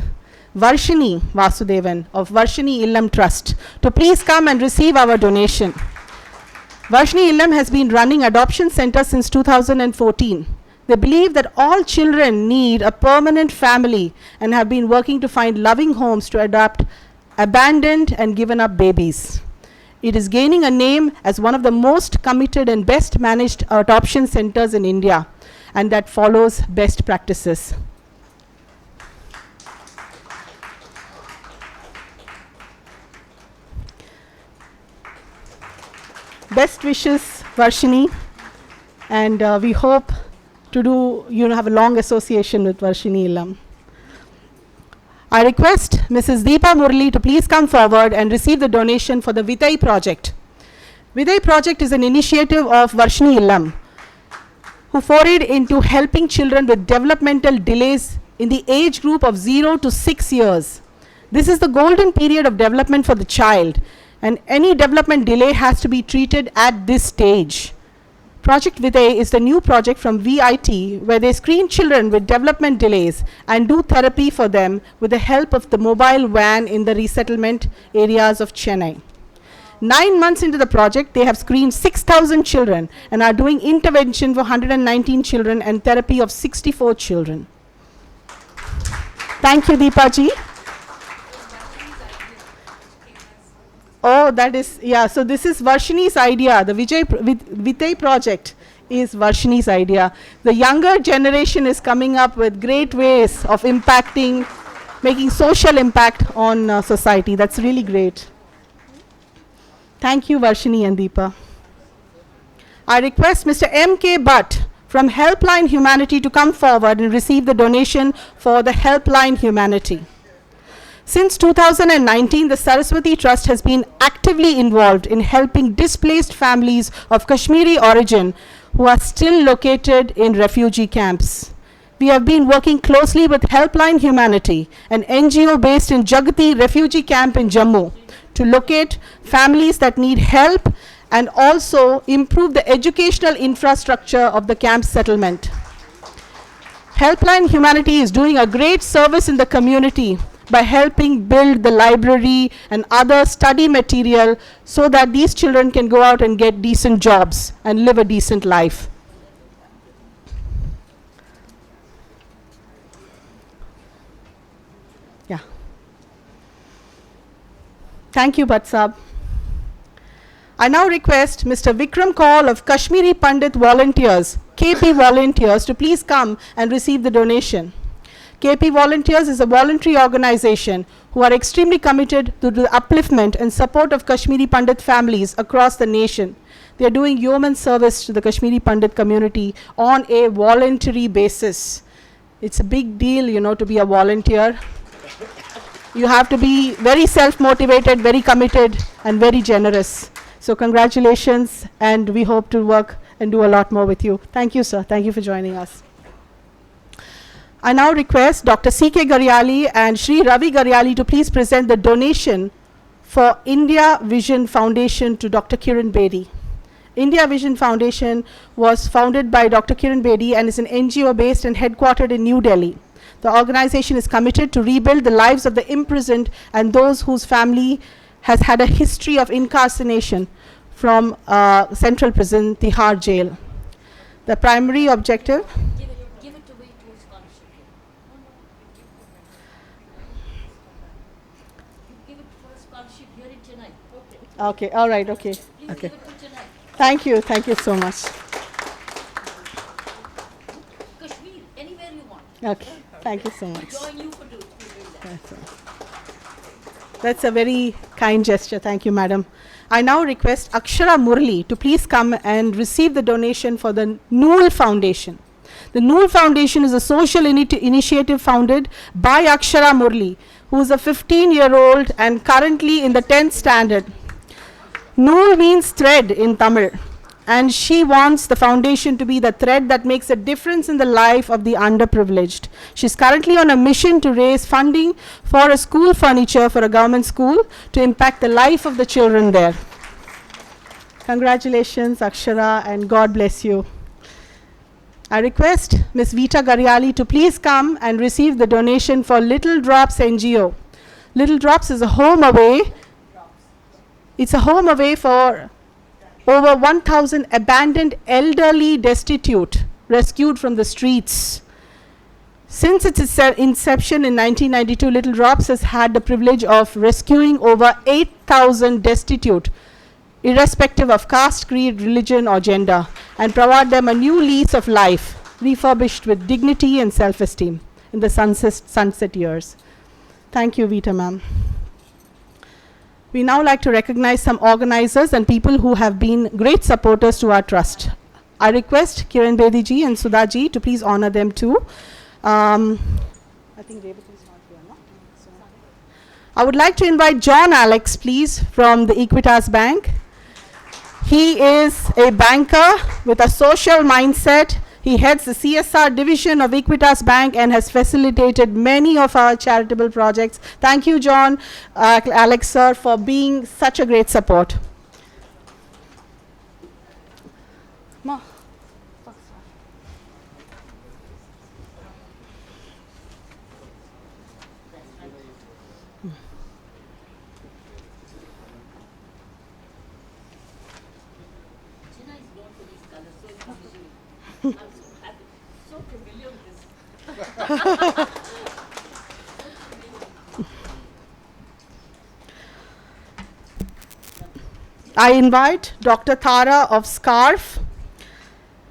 Varshini Vasudevan of Varshini Illam Trust to please come and receive our donation. Varshini Illam has been running adoption center since 2014. They believe that all children need a permanent family and have been working to find loving homes to adopt abandoned and given up babies. It is gaining a name as one of the most committed and best managed adoption centers in India, and that follows best practices. Best wishes, Varshini, and we hope to have a long association with Varshini Illam. I request Mrs. Deepa Murli to please come forward and receive the donation for the Vitai project. Vitai project is an initiative of Varshini Illam, who forayed into helping children with developmental delays in the age group of 0 to 6 years. This is the golden period of development for the child, and any development delay has to be treated at this stage. Project Viday is the new project from VIT, where they screen children with development delays and do therapy for them with the help of the mobile van in the resettlement areas of Chennai. 9 months into the project, they have screened 6,000 children and are doing intervention for 119 children and therapy of 64 children. Thank you, Deepa ji. Oh, that is, yeah, so this is Varshini's idea. The Vitai project is Varshini's idea. The younger generation is coming up with great ways of impacting, making social impact on society. That's really great. Thank you, Varshini and Deepa. I request Mr. M.K. Bhatt from Helpline Humanity to come forward and receive the donation for the Helpline Humanity. Since 2019, the Saraswathi Trust has been actively involved in helping displaced families of Kashmiri origin who are still located in refugee camps. We have been working closely with Helpline Humanity, an NGO based in Jagati refugee camp in Jammu, to locate families that need help and also improve the educational infrastructure of the camp settlement. Helpline Humanity is doing a great service in the community by helping build the library and other study material so that these children can go out and get decent jobs and live a decent life. Yeah. Thank you, Bhatt Saab. I now request Mr. Vikram Kaul of Kashmiri Pandit Volunteers, KP Volunteers, to please come and receive the donation. KP Volunteers is a voluntary organization who are extremely committed to the upliftment and support of Kashmiri Pandit families across the nation. They are doing yeoman service to the Kashmiri Pandit community on a voluntary basis. It's a big deal, you know, to be a volunteer. You have to be very self-motivated, very committed, and very generous. So congratulations, and we hope to work and do a lot more with you. Thank you, sir. Thank you for joining us. I now request Dr. C.K. Garyali and Shri Ravi Garyali to please present the donation for India Vision Foundation to Dr. Kiran Bedi. India Vision Foundation was founded by Dr. Kiran Bedi and is an NGO based and headquartered in New Delhi. The organization is committed to rebuild the lives of the imprisoned and those whose family has had a history of incarceration from central prison, Tihar jail. The primary objective. Give it away to a scholarship. You give it for a scholarship here in Chennai. Okay. Okay, all right, okay. Please Okay. give it to Chennai. Thank you so much. Kashmir, anywhere you want. Okay, thank you so much. Join you for doing that. That's a very kind gesture. Thank you, madam. I now request Akshara Murli to please come and receive the donation for the Nool Foundation. The Nool Foundation is a social initiative founded by Akshara Murli, who is a 15-year-old and currently in the 10th standard. Nool means thread in Tamil, and she wants the foundation to be the thread that makes a difference in the life of the underprivileged. She's currently on a mission to raise funding for a school furniture for a government school to impact the life of the children there. Congratulations, Akshara, and God bless you. I request Ms. Vita Garyali to please come and receive the donation for Little Drops NGO. Little Drops is a home away. It's a home away for over 1,000 abandoned elderly destitute rescued from the streets. Since its inception in 1992, Little Drops has had the privilege of rescuing over 8,000 destitute, irrespective of caste, creed, religion or gender, and provide them a new lease of life, refurbished with dignity and self-esteem in the sunset years. Thank you, Vita ma'am. We now like to recognize some organizers and people who have been great supporters to our trust. I request Kiran Bedi ji and Sudha ji to please honor them too. I think Rebecca is not here, no? So I would like to invite John Alex, please, from the Equitas Bank. He is a banker with a social mindset. He heads the CSR division of Equitas Bank and has facilitated many of our charitable projects. Thank you, John, Alex sir, for being such a great support. Ma. Chennai is known for these colors, so it's I'm so happy, so familiar with this. I invite Dr. Thara of SCARF,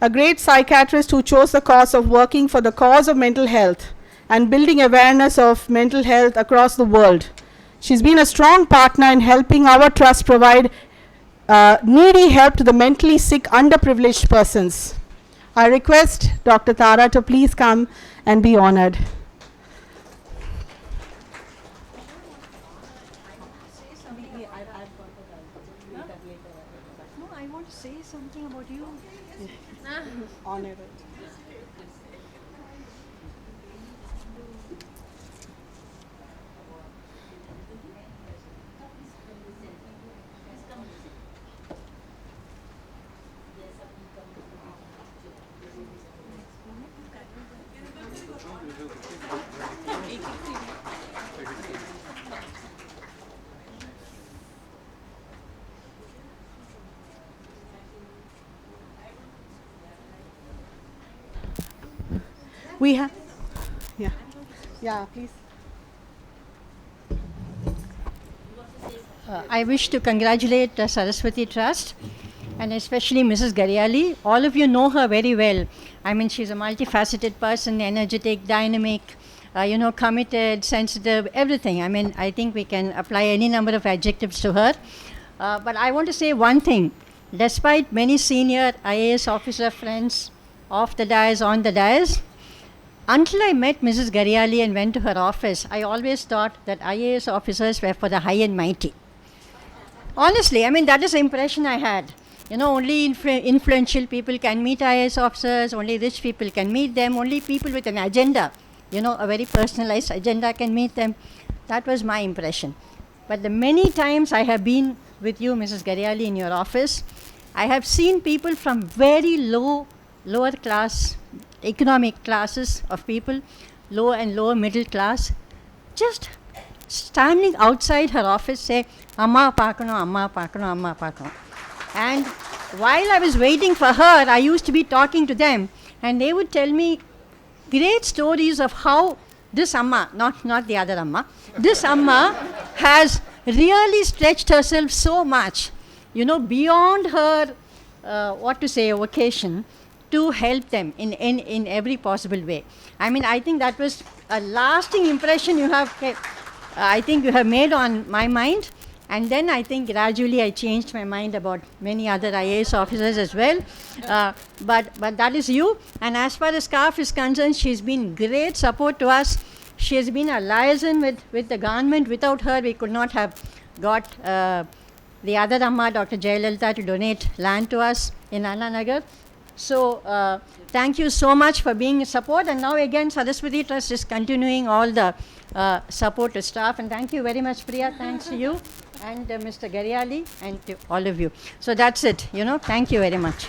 a great psychiatrist who chose the cause of working for the cause of mental health and building awareness of mental health across the world. She's been a strong partner in helping our trust provide needy help to the mentally sick, underprivileged persons. I request Dr. Thara to please come and be honored. No, I want to say something about you. Honored. We have, yeah, please. I wish to congratulate the Saraswathi Trust and especially Mrs. Garyali. All of you know her very well. I mean, she's a multifaceted person, energetic, dynamic, committed, sensitive, everything. I mean, I think we can apply any number of adjectives to her. But I want to say one thing. Despite many senior IAS officer friends off the dais, on the dais, until I met Mrs. Garyali and went to her office, I always thought that IAS officers were for the high and mighty. Honestly, I mean, that is the impression I had. You know, only influential people can meet IAS officers, only rich people can meet them, only people with an agenda, you know, a very personalized agenda can meet them. That was my impression. But the many times I have been with you, Mrs. Gariali, in your office, I have seen people from very lower class, economic classes of people, low and lower middle class, just standing outside her office say, Amma paakano, Amma paakano, Amma paakano. And while I was waiting for her, I used to be talking to them, and they would tell me great stories of how this Amma, not the other Amma, this Amma has really stretched herself so much, you know, beyond her, vocation, to help them in every possible way. I mean, I think that was a lasting impression you have, I think you have made on my mind. And then I think gradually I changed my mind about many other IAS officers as well. But that is you. And as far as SCARF is concerned, she's been great support to us. She has been a liaison with the government. Without her, we could not have got the other Amma, Dr. Jayalalitha, to donate land to us in Anna Nagar. So thank you so much for being a support. And now again, Saraswati Trust is continuing all the support to staff. And thank you very much, Priya. Thanks to you and Mr. Gariali and to all of you. So that's it, you know. Thank you very much.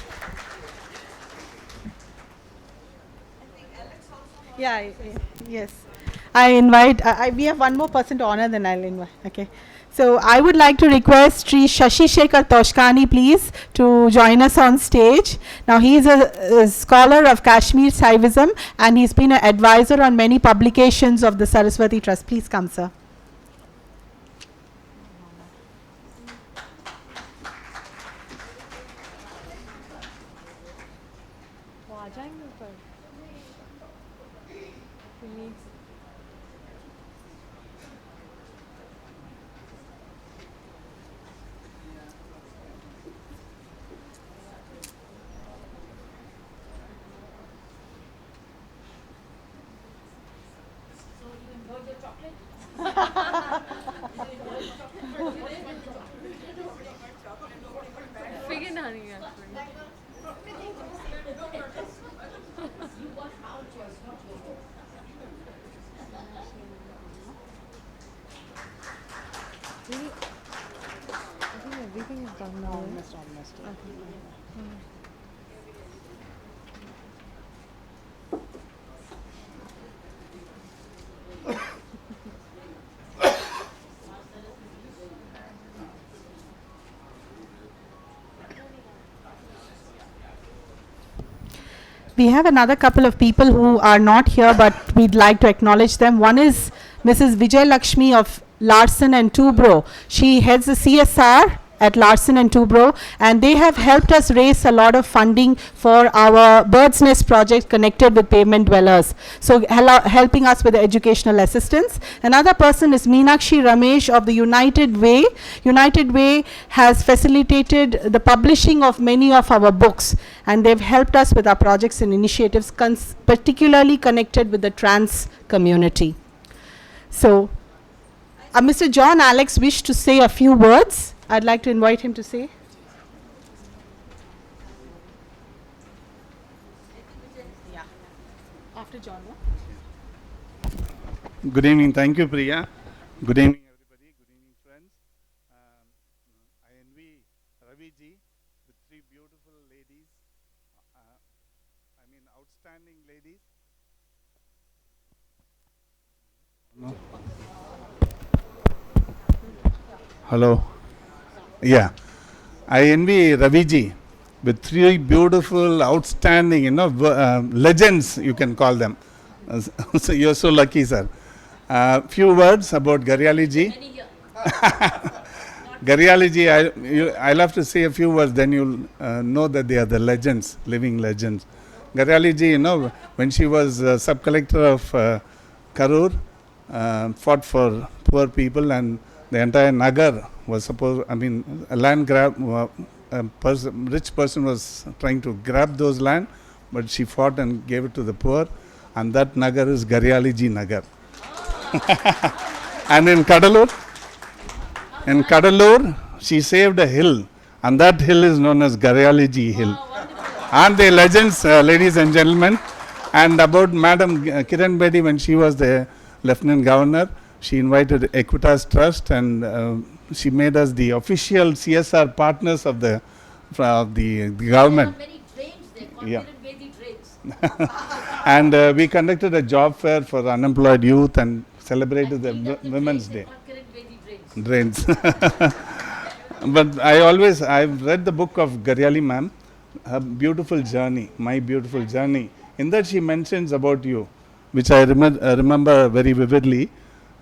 Yeah, yes. I invite, we have one more person to honor, then I'll invite. Okay. So I would like to request Sri Shashi Shekhar Toshkani, please, to join us on stage. Now, he is a scholar of Kashmir Saivism, and he's been an advisor on many publications of the Saraswati Trust. Please come, sir. We have another couple of people who are not here, but we'd like to acknowledge them. One is Mrs. Vijay Lakshmi of Larsen and Toubro. She heads the CSR at Larsen and Toubro, and they have helped us raise a lot of funding for our Bird's Nest project connected with pavement dwellers. So helping us with the educational assistance. Another person is Meenakshi Ramesh of the United Way. United Way has facilitated the publishing of many of our books, and they've helped us with our projects and initiatives particularly connected with the trans community. So Mr. John Alex wished to say a few words. I'd like to invite him to say. Yeah. After John. Good evening. Thank you, Priya. Good evening, everybody. Good evening, friends. I envy Ravi ji with three beautiful ladies. Outstanding ladies. No. Hello. Yeah, I envy Ravi ji with three beautiful, outstanding, legends, you can call them. So you're so lucky, sir. Few words about Gariali ji. Gariali ji, I'll have to say a few words, then you'll know that they are the legends, living legends. Gariali ji, when she was sub-collector of Karur, fought for poor people, and the entire Nagar was a land grab, rich person was trying to grab those land, but she fought and gave it to the poor, and that Nagar is Gariali ji Nagar. And in Kadalur, she saved a hill, and that hill is known as Garyali Ji Hill. Aren't they legends, ladies and gentlemen? And about Madam Kiran Bedi, when she was the Lieutenant Governor, she invited Equitas Trust, and she made us the official CSR partners of the government. Many drains there, called Yeah. Kiran Bedi drains. And we conducted a job fair for unemployed youth and celebrated the Women's Day. Kiran Bedi drains. Drains. But I've read the book of Garyali ma'am, her beautiful journey, my beautiful journey. In that she mentions about you, which I remember very vividly.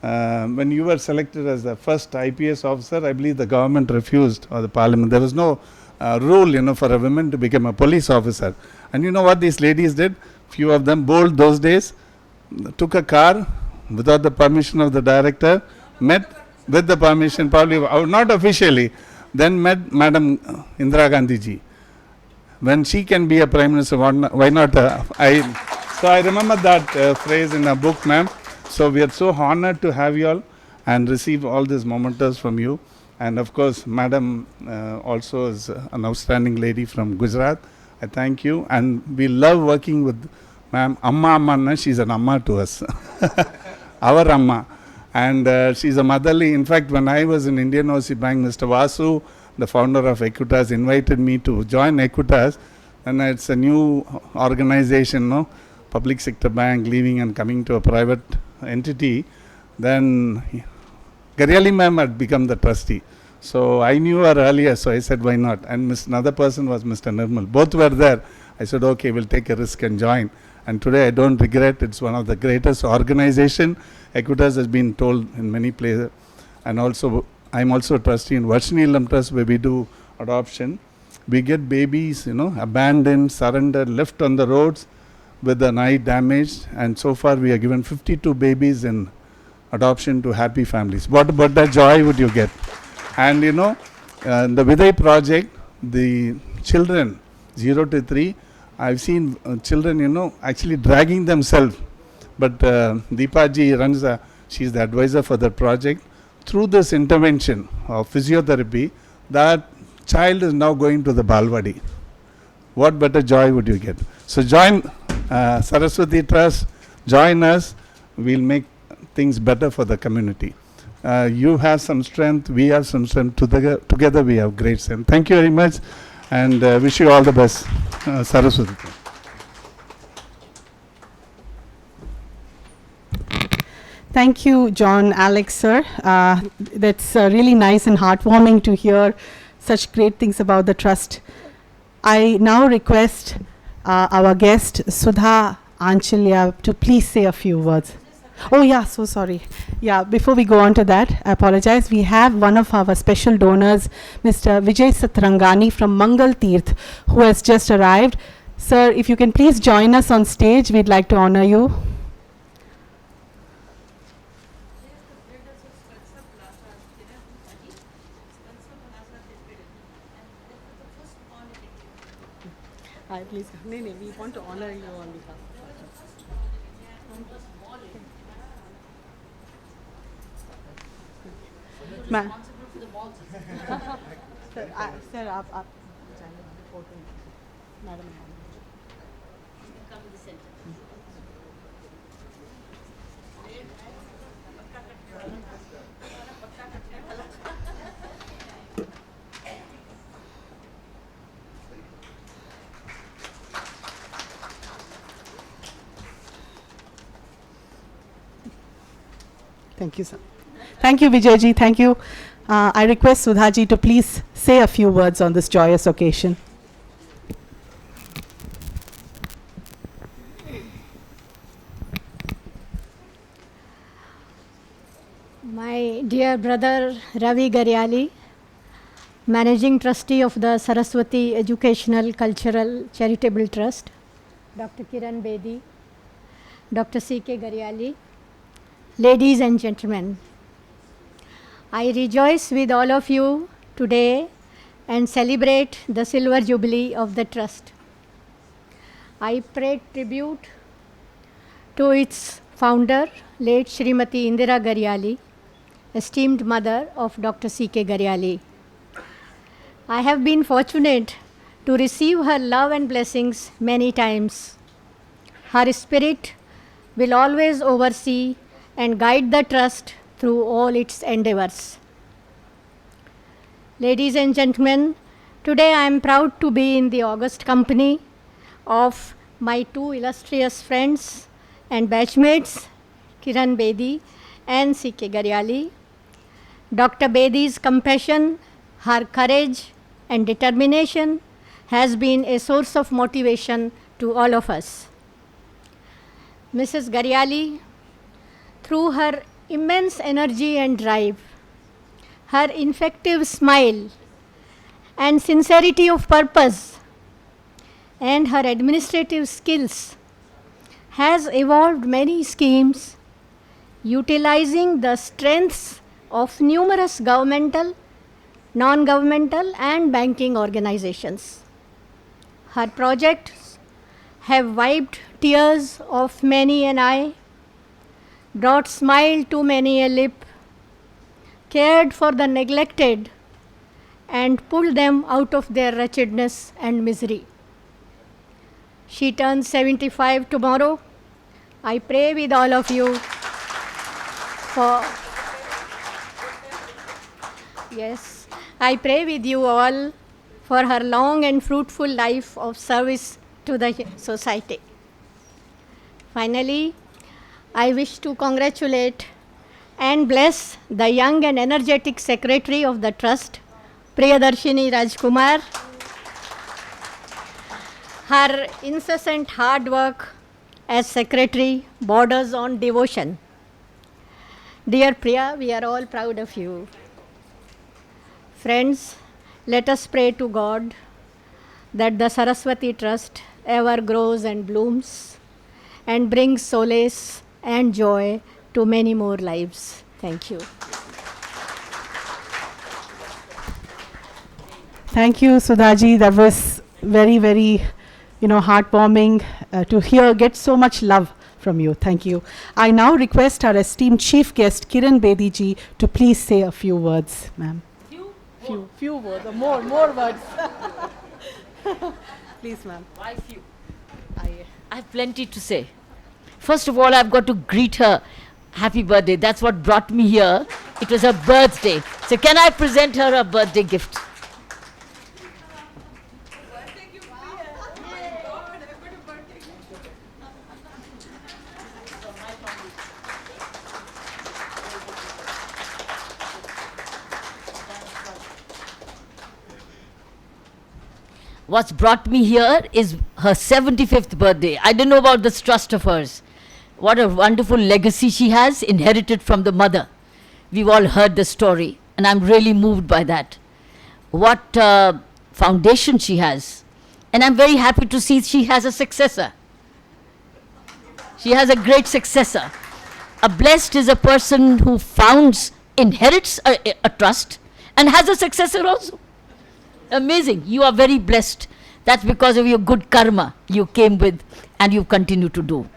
When you were selected as the first IPS officer, I believe the government refused, or the parliament. There was no rule, for a woman to become a police officer. And you know what these ladies did? Few of them, bold those days, took a car without the permission of the director, met with the permission, probably not officially, then met Madam Indira Gandhi ji. When she can be a prime minister, why not? So I remember that phrase in a book, ma'am. So we are so honored to have you all and receive all these mementos from you. And of course, Madam also is an outstanding lady from Gujarat. I thank you. And we love working with Ma'am. Amma, she's an Amma to us. Our Amma. And she's a motherly. In fact, when I was in Indian Overseas Bank, Mr. Vasu, the founder of Equitas, invited me to join Equitas. And it's a new organization, no? Public sector bank, leaving and coming to a private entity. Then Garyali ma'am had become the trustee. So I knew her earlier, so I said, why not? And another person was Mr. Nirmal. Both were there. I said, okay, we'll take a risk and join. And today I don't regret. It's one of the greatest organization. Equitas has been told in many places. And also, I'm also a trustee in Varshini Illam Trust, where we do adoption. We get babies, abandoned, surrendered, left on the roads with an eye damaged. And so far we have given 52 babies in adoption to happy families. What about that joy would you get? And the Viday project, the children 0 to 3, I've seen children, actually dragging themselves. But Deepa ji runs she's the advisor for the project. Through this intervention of physiotherapy, that child is now going to the Balwadi. What better joy would you get? So join Saraswati Trust, join us. We'll make things better for the community. You have some strength, we have some strength. Together we have great strength. Thank you very much, and wish you all the best. Saraswati. Thank you, John, Alex, sir. That's really nice and heartwarming to hear such great things about the trust. I now request our guest, Sudha Anchilya, to please say a few words. Oh yeah, so sorry. Yeah, before we go on to that, I apologize. We have one of our special donors, Mr. Vijay Satrangani from Mangal Tirth, who has just arrived. Sir, if you can please join us on stage, we'd like to honor you. Please, we want to honor you on behalf. Ma'am. Sir, up. Madam. Come to the center. Thank you, sir. Thank you, Vijayji. Thank you. I request Sudhaji to please say a few words on this joyous occasion. My dear brother Ravi Garyali, Managing Trustee of the Saraswati Educational Cultural Charitable Trust, Dr. Kiran Bedi, Dr. C.K. Garyali, ladies and gentlemen, I rejoice with all of you today and celebrate the Silver Jubilee of the Trust. I pay tribute to its founder, late Srimati Indira Garyali, esteemed mother of Dr. C.K. Garyali. I have been fortunate to receive her love and blessings many times. Her spirit will always oversee and guide the trust through all its endeavors. Ladies and gentlemen, today I am proud to be in the august company of my two illustrious friends and batchmates, Kiran Bedi and C.K. Garyali. Dr. Bedi's compassion, her courage and determination has been a source of motivation to all of us. Mrs. Garyali, through her immense energy and drive, her infective smile and sincerity of purpose, and her administrative skills, has evolved many schemes utilizing the strengths of numerous governmental, non-governmental and banking organizations. Her projects have wiped tears of many an eye, brought smile to many a lip, cared for the neglected, and pulled them out of their wretchedness and misery. She turns 75 tomorrow. I pray with all of you for, yes, I pray with you all for her long and fruitful life of service to the society. Finally, I wish to congratulate and bless the young and energetic secretary of the trust, Priyadarshini Rajkumar. Her incessant hard work as secretary borders on devotion. Dear Priya, we are all proud of you. Friends, let us pray to God that the Saraswati Trust ever grows and blooms and brings solace and joy to many more lives. Thank you. Thank you, Sudhaji. That was very, very, heartwarming to get so much love from you. Thank you. I now request our esteemed chief guest, Kiran Bedi ji, to please say a few words, ma'am. Few words, more words. Please, ma'am. Why few? I have plenty to say. First of all, I've got to greet her happy birthday. That's what brought me here. It was her birthday. So can I present her a birthday gift? What's brought me here is her 75th birthday. I didn't know about this trust of hers. What a wonderful legacy she has, inherited from the mother. We've all heard the story, and I'm really moved by that. What foundation she has. And I'm very happy to see she has a successor. She has a great successor. A blessed is a person who inherits a trust and has a successor also. Amazing. You are very blessed. That's because of your good karma you came with and you continue to do.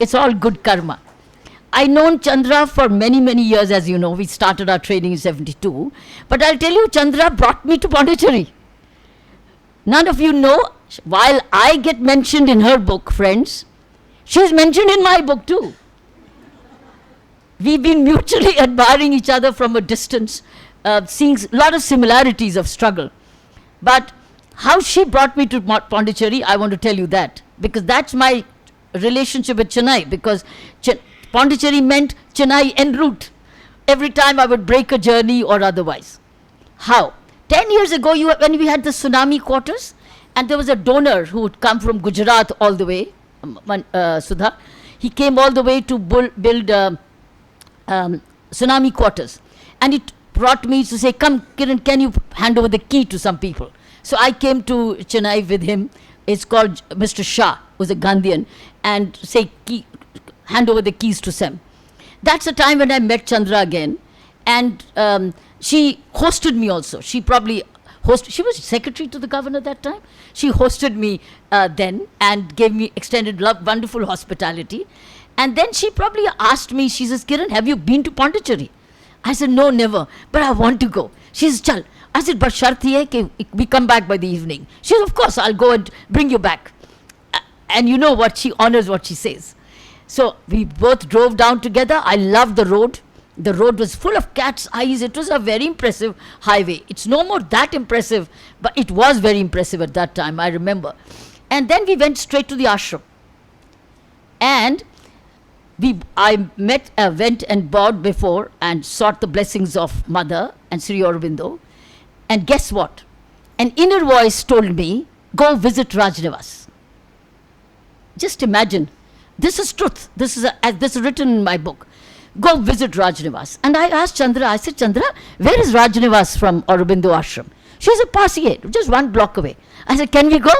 It's all good karma. I known Chandra for many, many years, as you know. We started our training in 72. But I'll tell you, Chandra brought me to Pondicherry. None of you know, while I get mentioned in her book, friends, she's mentioned in my book too. We've been mutually admiring each other from a distance, seeing a lot of similarities of struggle. But how she brought me to Pondicherry, I want to tell you that. Because that's my relationship with Chennai. Because Pondicherry meant Chennai en route. Every time I would break a journey or otherwise. How? 10 years ago, when we had the tsunami quarters, and there was a donor who would come from Gujarat all the way, Sudha. He came all the way to build tsunami quarters. And it brought me to say, come Kiran, can you hand over the key to some people? So I came to Chennai with him. It's called Mr. Shah, who's a Gandhian, and say, hand over the keys to Sam. That's the time when I met Chandra again, and she hosted me also. She was secretary to the governor that time. She hosted me then and gave me extended wonderful hospitality. And then she probably asked me, she says, Kiran, have you been to Pondicherry? I said, no, never, but I want to go. She says, Chal, I said, but sharti hai ki we come back by the evening. She said, of course, I'll go and bring you back. And you know what, she honors what she says. So we both drove down together. I loved the road. The road was full of cat's eyes. It was a very impressive highway. It's no more that impressive, but it was very impressive at that time, I remember. And then we went straight to the ashram. And I went and bowed before and sought the blessings of Mother and Sri Aurobindo. And guess what? An inner voice told me, go visit Rajnivas. Just imagine. This is truth. This is written in my book. Go visit Rajnivas. And I asked Chandra, I said, Chandra, where is Rajnivas from Aurobindo Ashram? She's a Passy, just 1 block away. I said, can we go?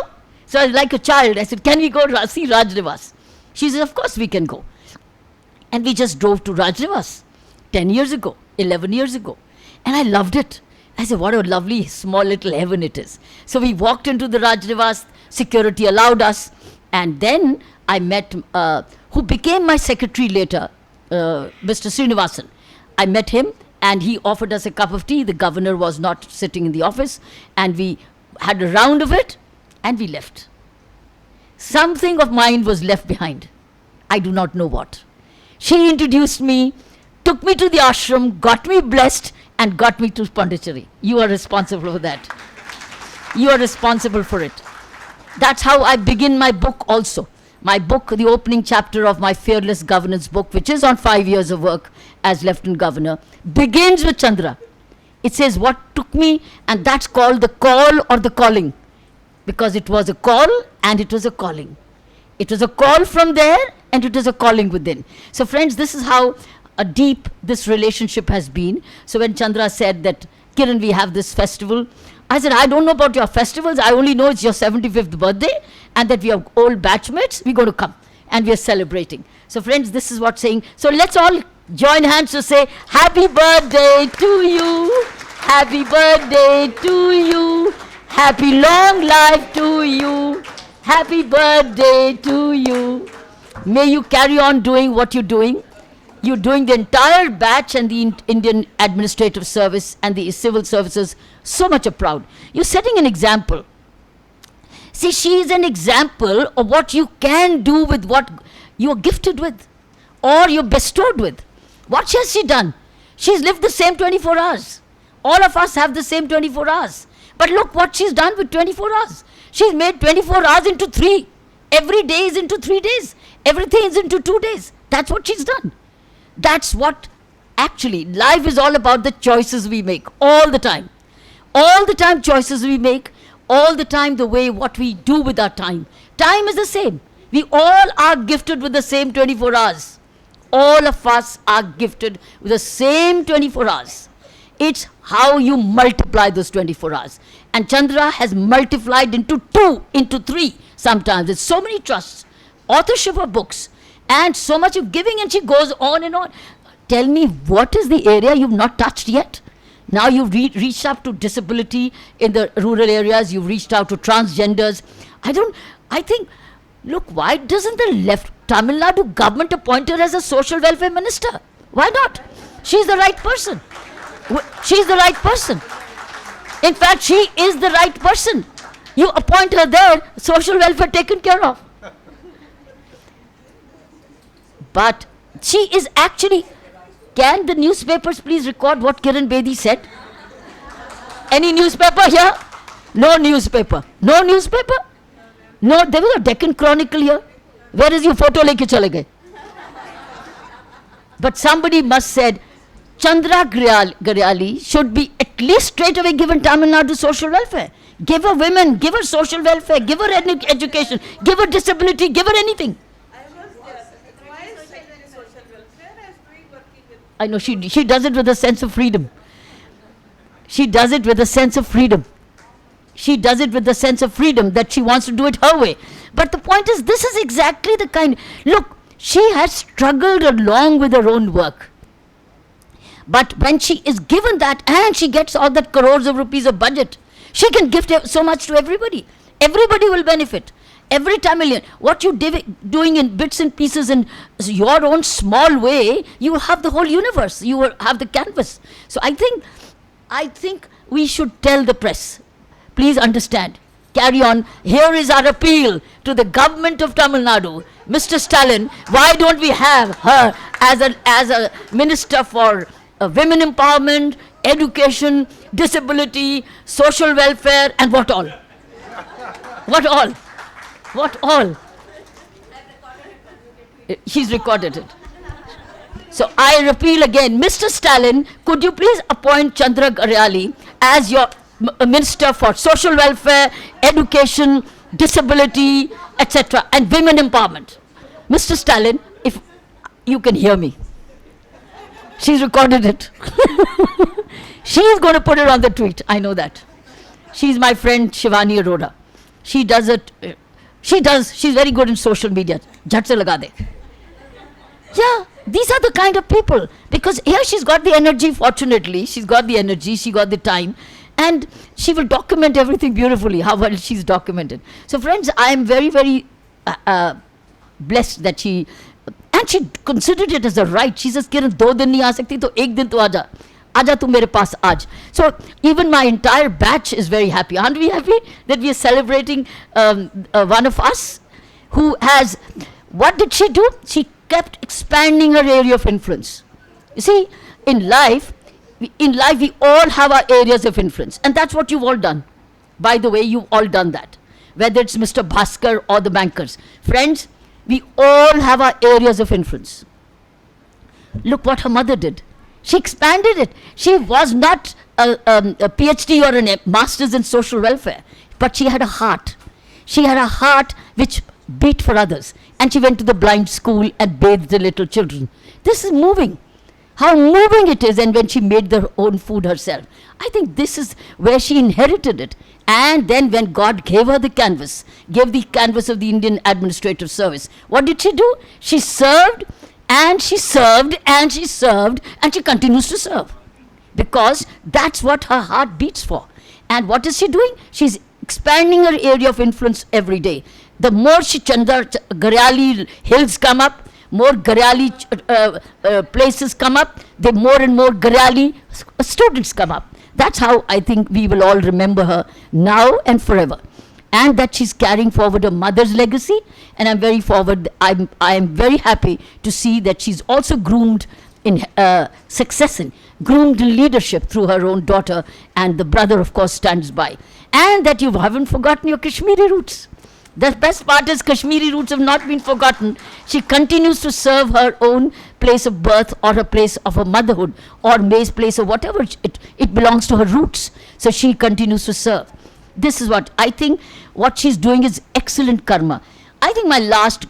So I was like a child. I said, can we go see Rajnivas? She said, of course we can go. And we just drove to Rajnivas 10 years ago, 11 years ago. And I loved it. I said, what a lovely small little heaven it is. So we walked into the Rajnivas, security allowed us. And then I met, who became my secretary later, Mr. Srinivasan. I met him and he offered us a cup of tea. The governor was not sitting in the office. And we had a round of it and we left. Something of mine was left behind. I do not know what. She introduced me, took me to the ashram, got me blessed, and got me to Pondicherry. You are responsible for that. You are responsible for it. That's how I begin my book also. My book, the opening chapter of my Fearless Governance book, which is on 5 years of work as Lieutenant Governor, begins with Chandra. It says what took me, and that's called the call or the calling. Because it was a call and it was a calling. It was a call from there and it was a calling within. So friends, this is how deep this relationship has been. So when Chandra said that, Kiran, we have this festival, I said, I don't know about your festivals. I only know it's your 75th birthday and that we are old batchmates. We're going to come and we are celebrating. So friends, this is what saying. So let's all join hands to say, happy birthday to you. Happy birthday to you. Happy long life to you. Happy birthday to you. May you carry on doing what you're doing. You're doing the entire batch and the Indian Administrative Service and the civil services so much proud. You're setting an example. See, she is an example of what you can do with what you're gifted with or you're bestowed with. What has she done? She's lived the same 24 hours. All of us have the same 24 hours. But look what she's done with 24 hours. She's made 24 hours into 3. Every day is into 3 days. Everything is into 2 days. That's what she's done. That's what actually life is all about, the choices we make all the time. All the time choices we make, all the time the way what we do with our time. Time is the same. We all are gifted with the same 24 hours. All of us are gifted with the same 24 hours. It's how you multiply those 24 hours. And Chandra has multiplied into 2, into 3 sometimes. There's so many trusts, authorship of books, and so much of giving, and she goes on and on. Tell me, what is the area you've not touched yet? Now you've reached up to disability in the rural areas, you've reached out to transgenders. I think, look, why doesn't the Tamil Nadu government appoint her as a social welfare minister? Why not? She's the right person. She's the right person. In fact, she is the right person. You appoint her there, social welfare taken care of. But she is actually, can the newspapers please record what Kiran Bedi said? Any newspaper here? No newspaper. No newspaper? No, there was a Deccan Chronicle here. Where is your photo leke chale gaye? But somebody must said, Chandra Garyali should be at least straight away given Tamil Nadu social welfare. Give her women, give her social welfare, give her education, give her disability, give her anything. I know she does it with a sense of freedom. She does it with a sense of freedom. She does it with the sense of freedom that she wants to do it her way. But the point is, this is exactly the kind, look, she has struggled along with her own work. But when she is given that and she gets all that crores of rupees of budget, she can give so much to everybody. Everybody will benefit. Every Tamilian, what you're doing in bits and pieces in your own small way, you will have the whole universe. You will have the canvas. So I think we should tell the press, please understand, carry on. Here is our appeal to the government of Tamil Nadu. Mr. Stalin, why don't we have her as a minister for women empowerment, education, disability, social welfare, and what all? What all? What all? She's recorded it. So I appeal again, Mr. Stalin, could you please appoint Chandra Garyali as your Minister for Social Welfare, Education, Disability, etc. and Women Empowerment. Mr. Stalin, if you can hear me. She's recorded it. She's going to put it on the tweet, I know that. She's my friend Shivani Arora. She does it, she's very good in social media. Jhat se laga de. Yeah, these are the kind of people. Because here she's got the energy, fortunately. She's got the energy, she got the time. And she will document everything beautifully, how well she's documented. So friends, I am very, very blessed that she considered it as a right. She says, Kiran, 2 din nahi aa sakti, to 1 din to aaja. Aaja tu mere paas aaj. So even my entire batch is very happy. Aren't we happy that we are celebrating one of us who has, what did she do? She kept expanding her area of influence. You see, in life we all have our areas of influence, and that's what you've all done. By the way, you've all done that, whether it's Mr. Bhaskar or the bankers. Friends, we all have our areas of influence. Look what her mother did. She expanded it. She was not a PhD or a master's in social welfare, but she had a heart. She had a heart which beat for others, and she went to the blind school and bathed the little children. This is moving. How moving it is. And when she made her own food herself, I think this is where she inherited it. And then when God gave her the canvas, gave the canvas of the Indian Administrative Service, what did she do? She served and she served and she served and she continues to serve, because that's what her heart beats for. And what is she doing? She's expanding her area of influence every day. The more Chandra Garyali hills come up, more Garyali places come up, the more and more Garyali students come up. That's how I think we will all remember her now and forever. And that she's carrying forward her mother's legacy, and I am very happy to see that she's also groomed in success, groomed in leadership through her own daughter, and the brother of course stands by. And that you haven't forgotten your Kashmiri roots. The best part is Kashmiri roots have not been forgotten. She continues to serve her own place of birth or her place of her motherhood or May's place or whatever. It belongs to her roots. So she continues to serve. This is what I think what she's doing is excellent karma. I think my last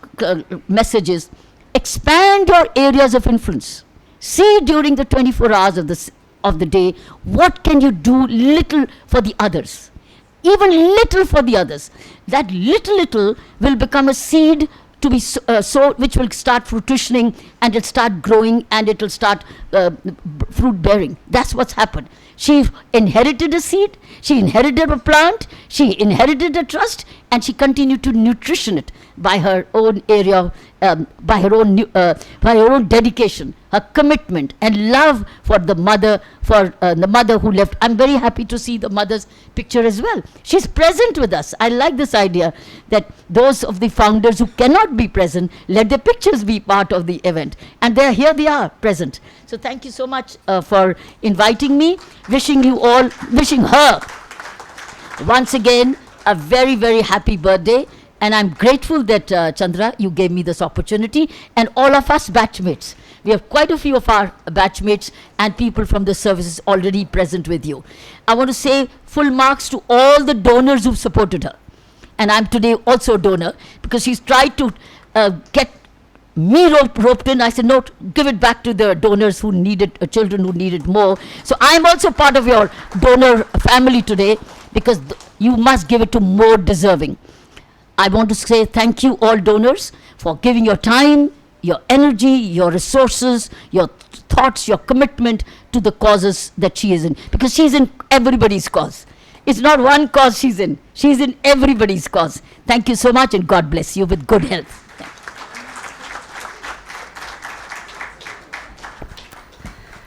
message is expand your areas of influence. See during the 24 hours of the day, what can you do little for the others? Even little for the others. That little will become a seed to be sowed, which will start fruitioning, and it'll start growing, and it'll start fruit bearing. That's what's happened. She inherited a seed, she inherited a plant, she inherited a trust, and she continued to nutrition it by her own area, by her own dedication, her commitment and love for the mother, who left. I'm very happy to see the mother's picture as well. She's present with us. I like this idea that those of the founders who cannot be present, let their pictures be part of the event. And here they are present. So thank you so much for inviting me. Wishing her once again a very, very happy birthday. And I'm grateful that Chandra, you gave me this opportunity, and all of us batchmates. We have quite a few of our batchmates and people from the services already present with you. I want to say full marks to all the donors who've supported her. And I'm today also a donor, because she's tried to get me roped in. I said, no, give it back to the donors who needed, children who needed more. So I'm also part of your donor family today, because you must give it to more deserving. I want to say thank you all donors for giving your time, your energy, your resources, your thoughts, your commitment to the causes that she is in, because she's in everybody's cause. It's not one cause she's in everybody's cause. Thank you so much, and God bless you with good health.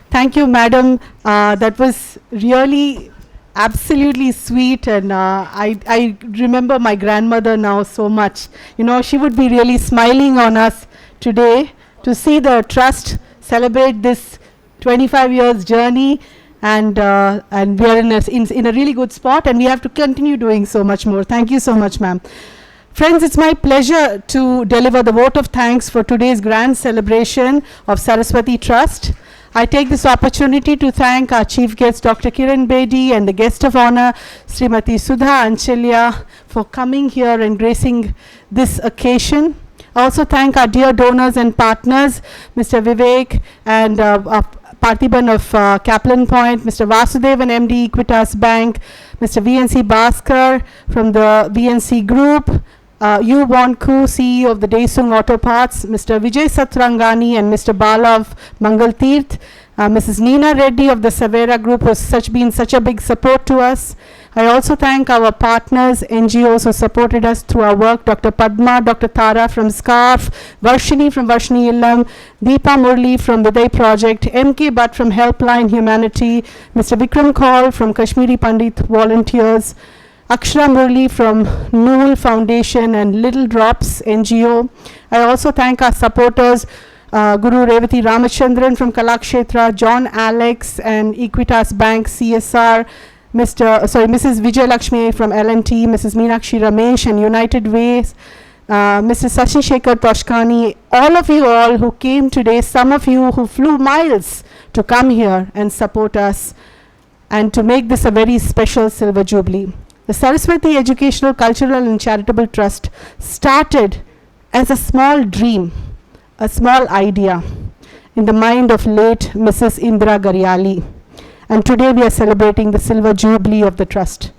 Thank you, madam. That was really absolutely sweet, and I remember my grandmother now so much. You know, she would be really smiling on us today to see the trust celebrate this 25 years journey, and we are in a really good spot, and we have to continue doing so much more. Thank you so much, ma'am. Friends, it's my pleasure to deliver the vote of thanks for today's grand celebration of Saraswati Trust. I take this opportunity to thank our chief guest, Dr. Kiran Bedi, and the guest of honor, Srimati Sudha Anchalya, for coming here and gracing this occasion. I also thank our dear donors and partners, Mr. Vivek and Parthiban of Kaplan Point, Mr. Vasudevan, MD, Equitas Bank, Mr. VNC Bhaskar from the VNC Group, Yu Wonku, CEO of the Daesung Auto Parts, Mr. Vijay Satrangani and Mr. Bala of Mangal Teerth, Mrs. Neena Reddy of the Savera Group who has been such a big support to us. I also thank our partners, NGOs who supported us through our work, Dr. Padma, Dr. Tara from SCARF, Varshini from Varshini Illam, Deepa Murli from Viday Project, MK Bhatt from Helpline Humanity, Mr. Vikram Kaul from Kashmiri Pandit Volunteers, Akshara Murli from Nool Foundation and Little Drops NGO. I also thank our supporters, Guru Revati Ramachandran from Kalakshetra, John Alex and Equitas Bank CSR, Mrs. Vijay Lakshmi from L&T, Mrs. Meenakshi Ramesh and United Ways, Mr. Sashi Shekhar Toshkani, all of you all who came today, some of you who flew miles to come here and support us and to make this a very special Silver Jubilee. The Saraswati Educational, Cultural and Charitable Trust started as a small dream, a small idea in the mind of late Mrs. Indira Garyali. And today we are celebrating the Silver Jubilee of the Trust.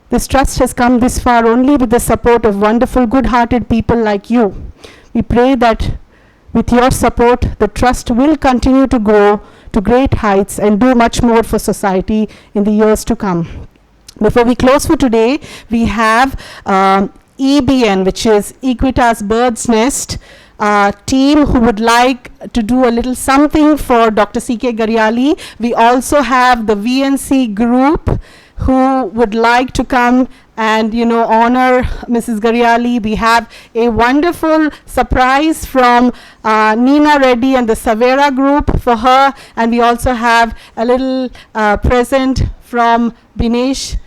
This trust has come this far only with the support of wonderful, good-hearted people like you. We pray that with your support, the trust will continue to grow to great heights and do much more for society in the years to come. Before we close for today, we have EBN, which is Equitas Bird's Nest, team who would like to do a little something for Dr. C.K. Garyali. We also have the VNC group who would like to come and, you know, honor Mrs. Garyali. We have a wonderful surprise from Neena Reddy and the Savera group for her, and we also have a little present from Binesh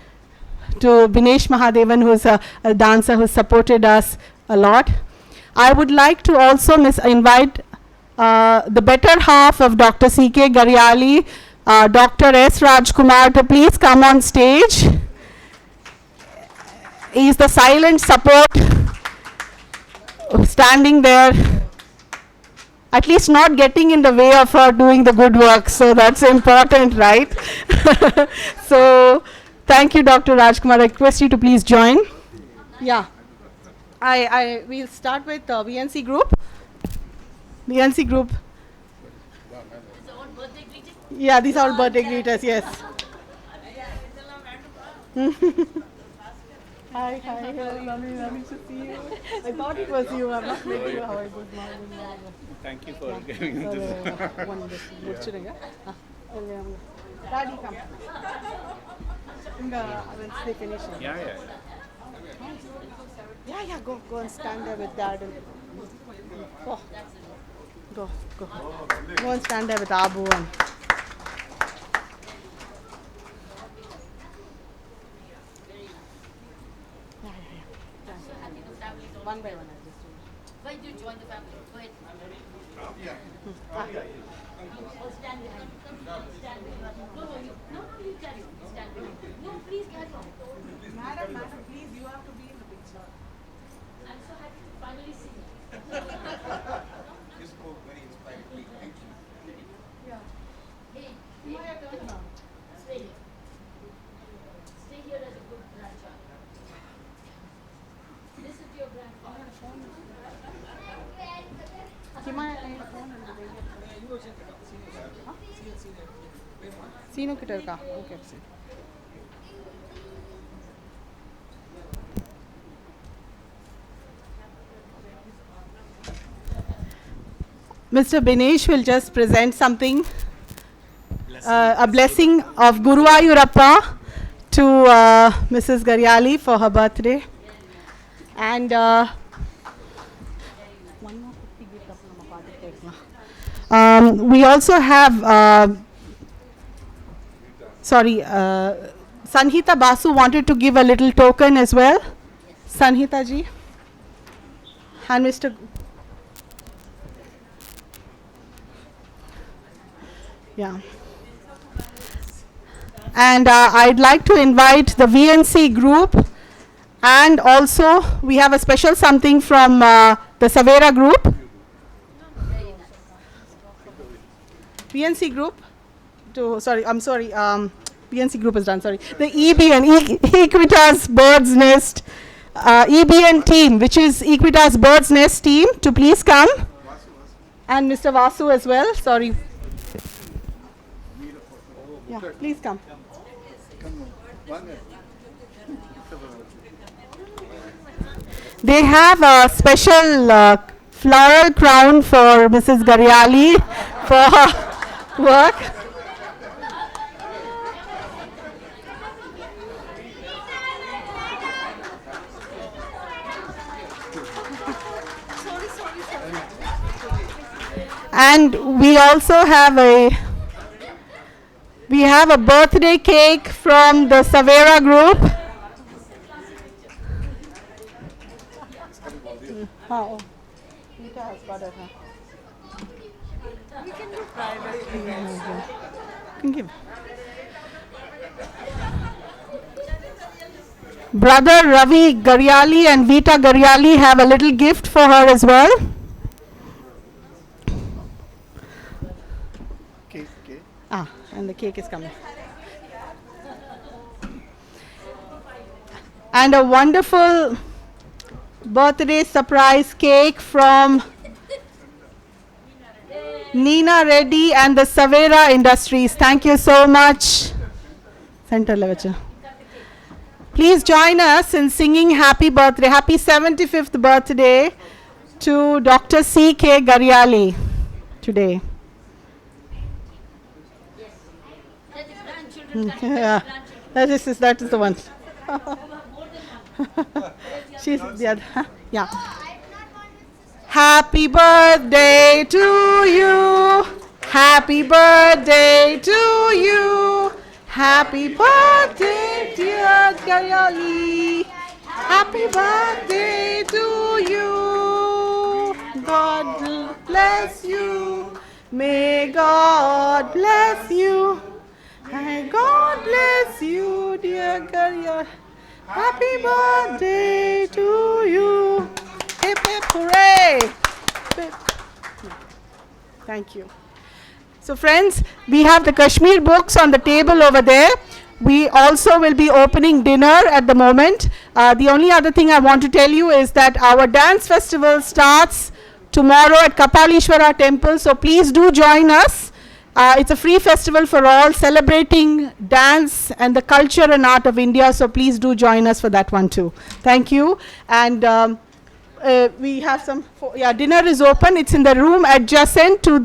Mahadevan, who's a dancer who supported us a lot. I would like to also invite the better half of Dr. C.K. Garyali, Dr. S. Rajkumar, to please come on stage. He is the silent support, standing there, at least not getting in the way of her doing the good work. So that's important, right? So thank you, Dr. Rajkumar. I request you to please join. Yeah. We'll start with VNC Group. VNC Group. Yeah, these are all birthday greeters, yes. Hi, hello, lovely to see you. I thought it was you. I'm not making you. How are you? Good morning. Thank you for giving me this. Daddy, come. Once they finish. Yeah. Yeah, go and stand there with Dad. Go. Go and stand there with Abu and. One by one, I'll just do it. Why do you join the family? Go ahead. All stand behind. Stand behind. No, you carry on. Stand behind. No, please carry on. Madam, please, you have to be in the picture. I'm so happy to finally see you. You spoke very inspiringly. Thank you. Yeah. Hey, My turn now. stay here. Stay here as a good grandchild. Listen to your grandfather. Sino kitar ka? Okay. Mr. Binesh will just present something, a blessing of Guru Ayurappa to Mrs. Garyali for her birthday. And we also have, Sanhita Basu wanted to give a little token as well. Sanhita ji. And Mr. Yeah. And I'd like to invite the VNC group, and also we have a special something from the Savera group. VNC group. VNC group is done, sorry. The EBN, Equitas Bird's Nest, EBN team, which is Equitas Bird's Nest team, to please come. And Mr. Vasu as well, sorry. Yeah, please come. They have a special floral crown for Mrs. Garyali for her work. And we also have a birthday cake from the Savera group. Oh, Rita has got it. We can do privately. You can give. Brother Ravi Garyali and Vita Garyali have a little gift for her as well. And the cake is coming. And a wonderful birthday surprise cake from Neena Reddy and the Savera Industries. Thank you so much. Center level. Please join us in singing happy birthday, happy 75th birthday to Dr. C.K. Garyali today. Yeah, that is the one. She's the other. Yeah. Happy birthday to you. Happy birthday to you. Happy birthday, dear Garyali. Happy birthday to you. God bless you. May God bless you. May God bless you, dear Garyali. Happy birthday to you. Hip hip hooray. Hip. Thank you. So friends, we have the Kashmir books on the table over there. We also will be opening dinner at the moment. The only other thing I want to tell you is that our dance festival starts tomorrow at Kapalishwara temple. So please do join us. It's a free festival for all, celebrating dance and the culture and art of India. So please do join us for that one too. Thank you. And we have some, dinner is open. It's in the room adjacent to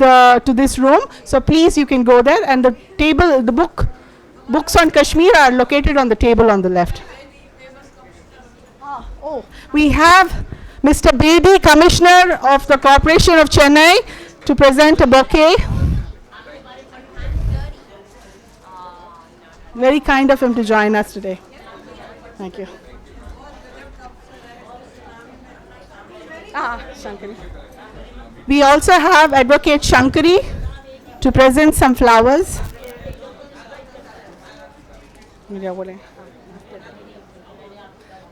this room. So please, you can go there. And the table, books on Kashmir are located on the table on the left. We have Mr. Bedi, Commissioner of the Corporation of Chennai, to present a bouquet. Very kind of him to join us today. Thank you. Shankari. We also have Advocate Shankari to present some flowers.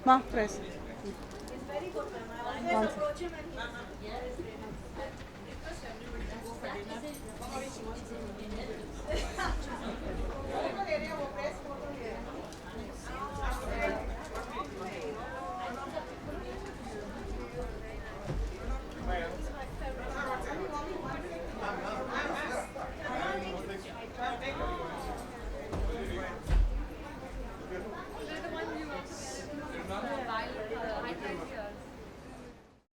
Ma, press.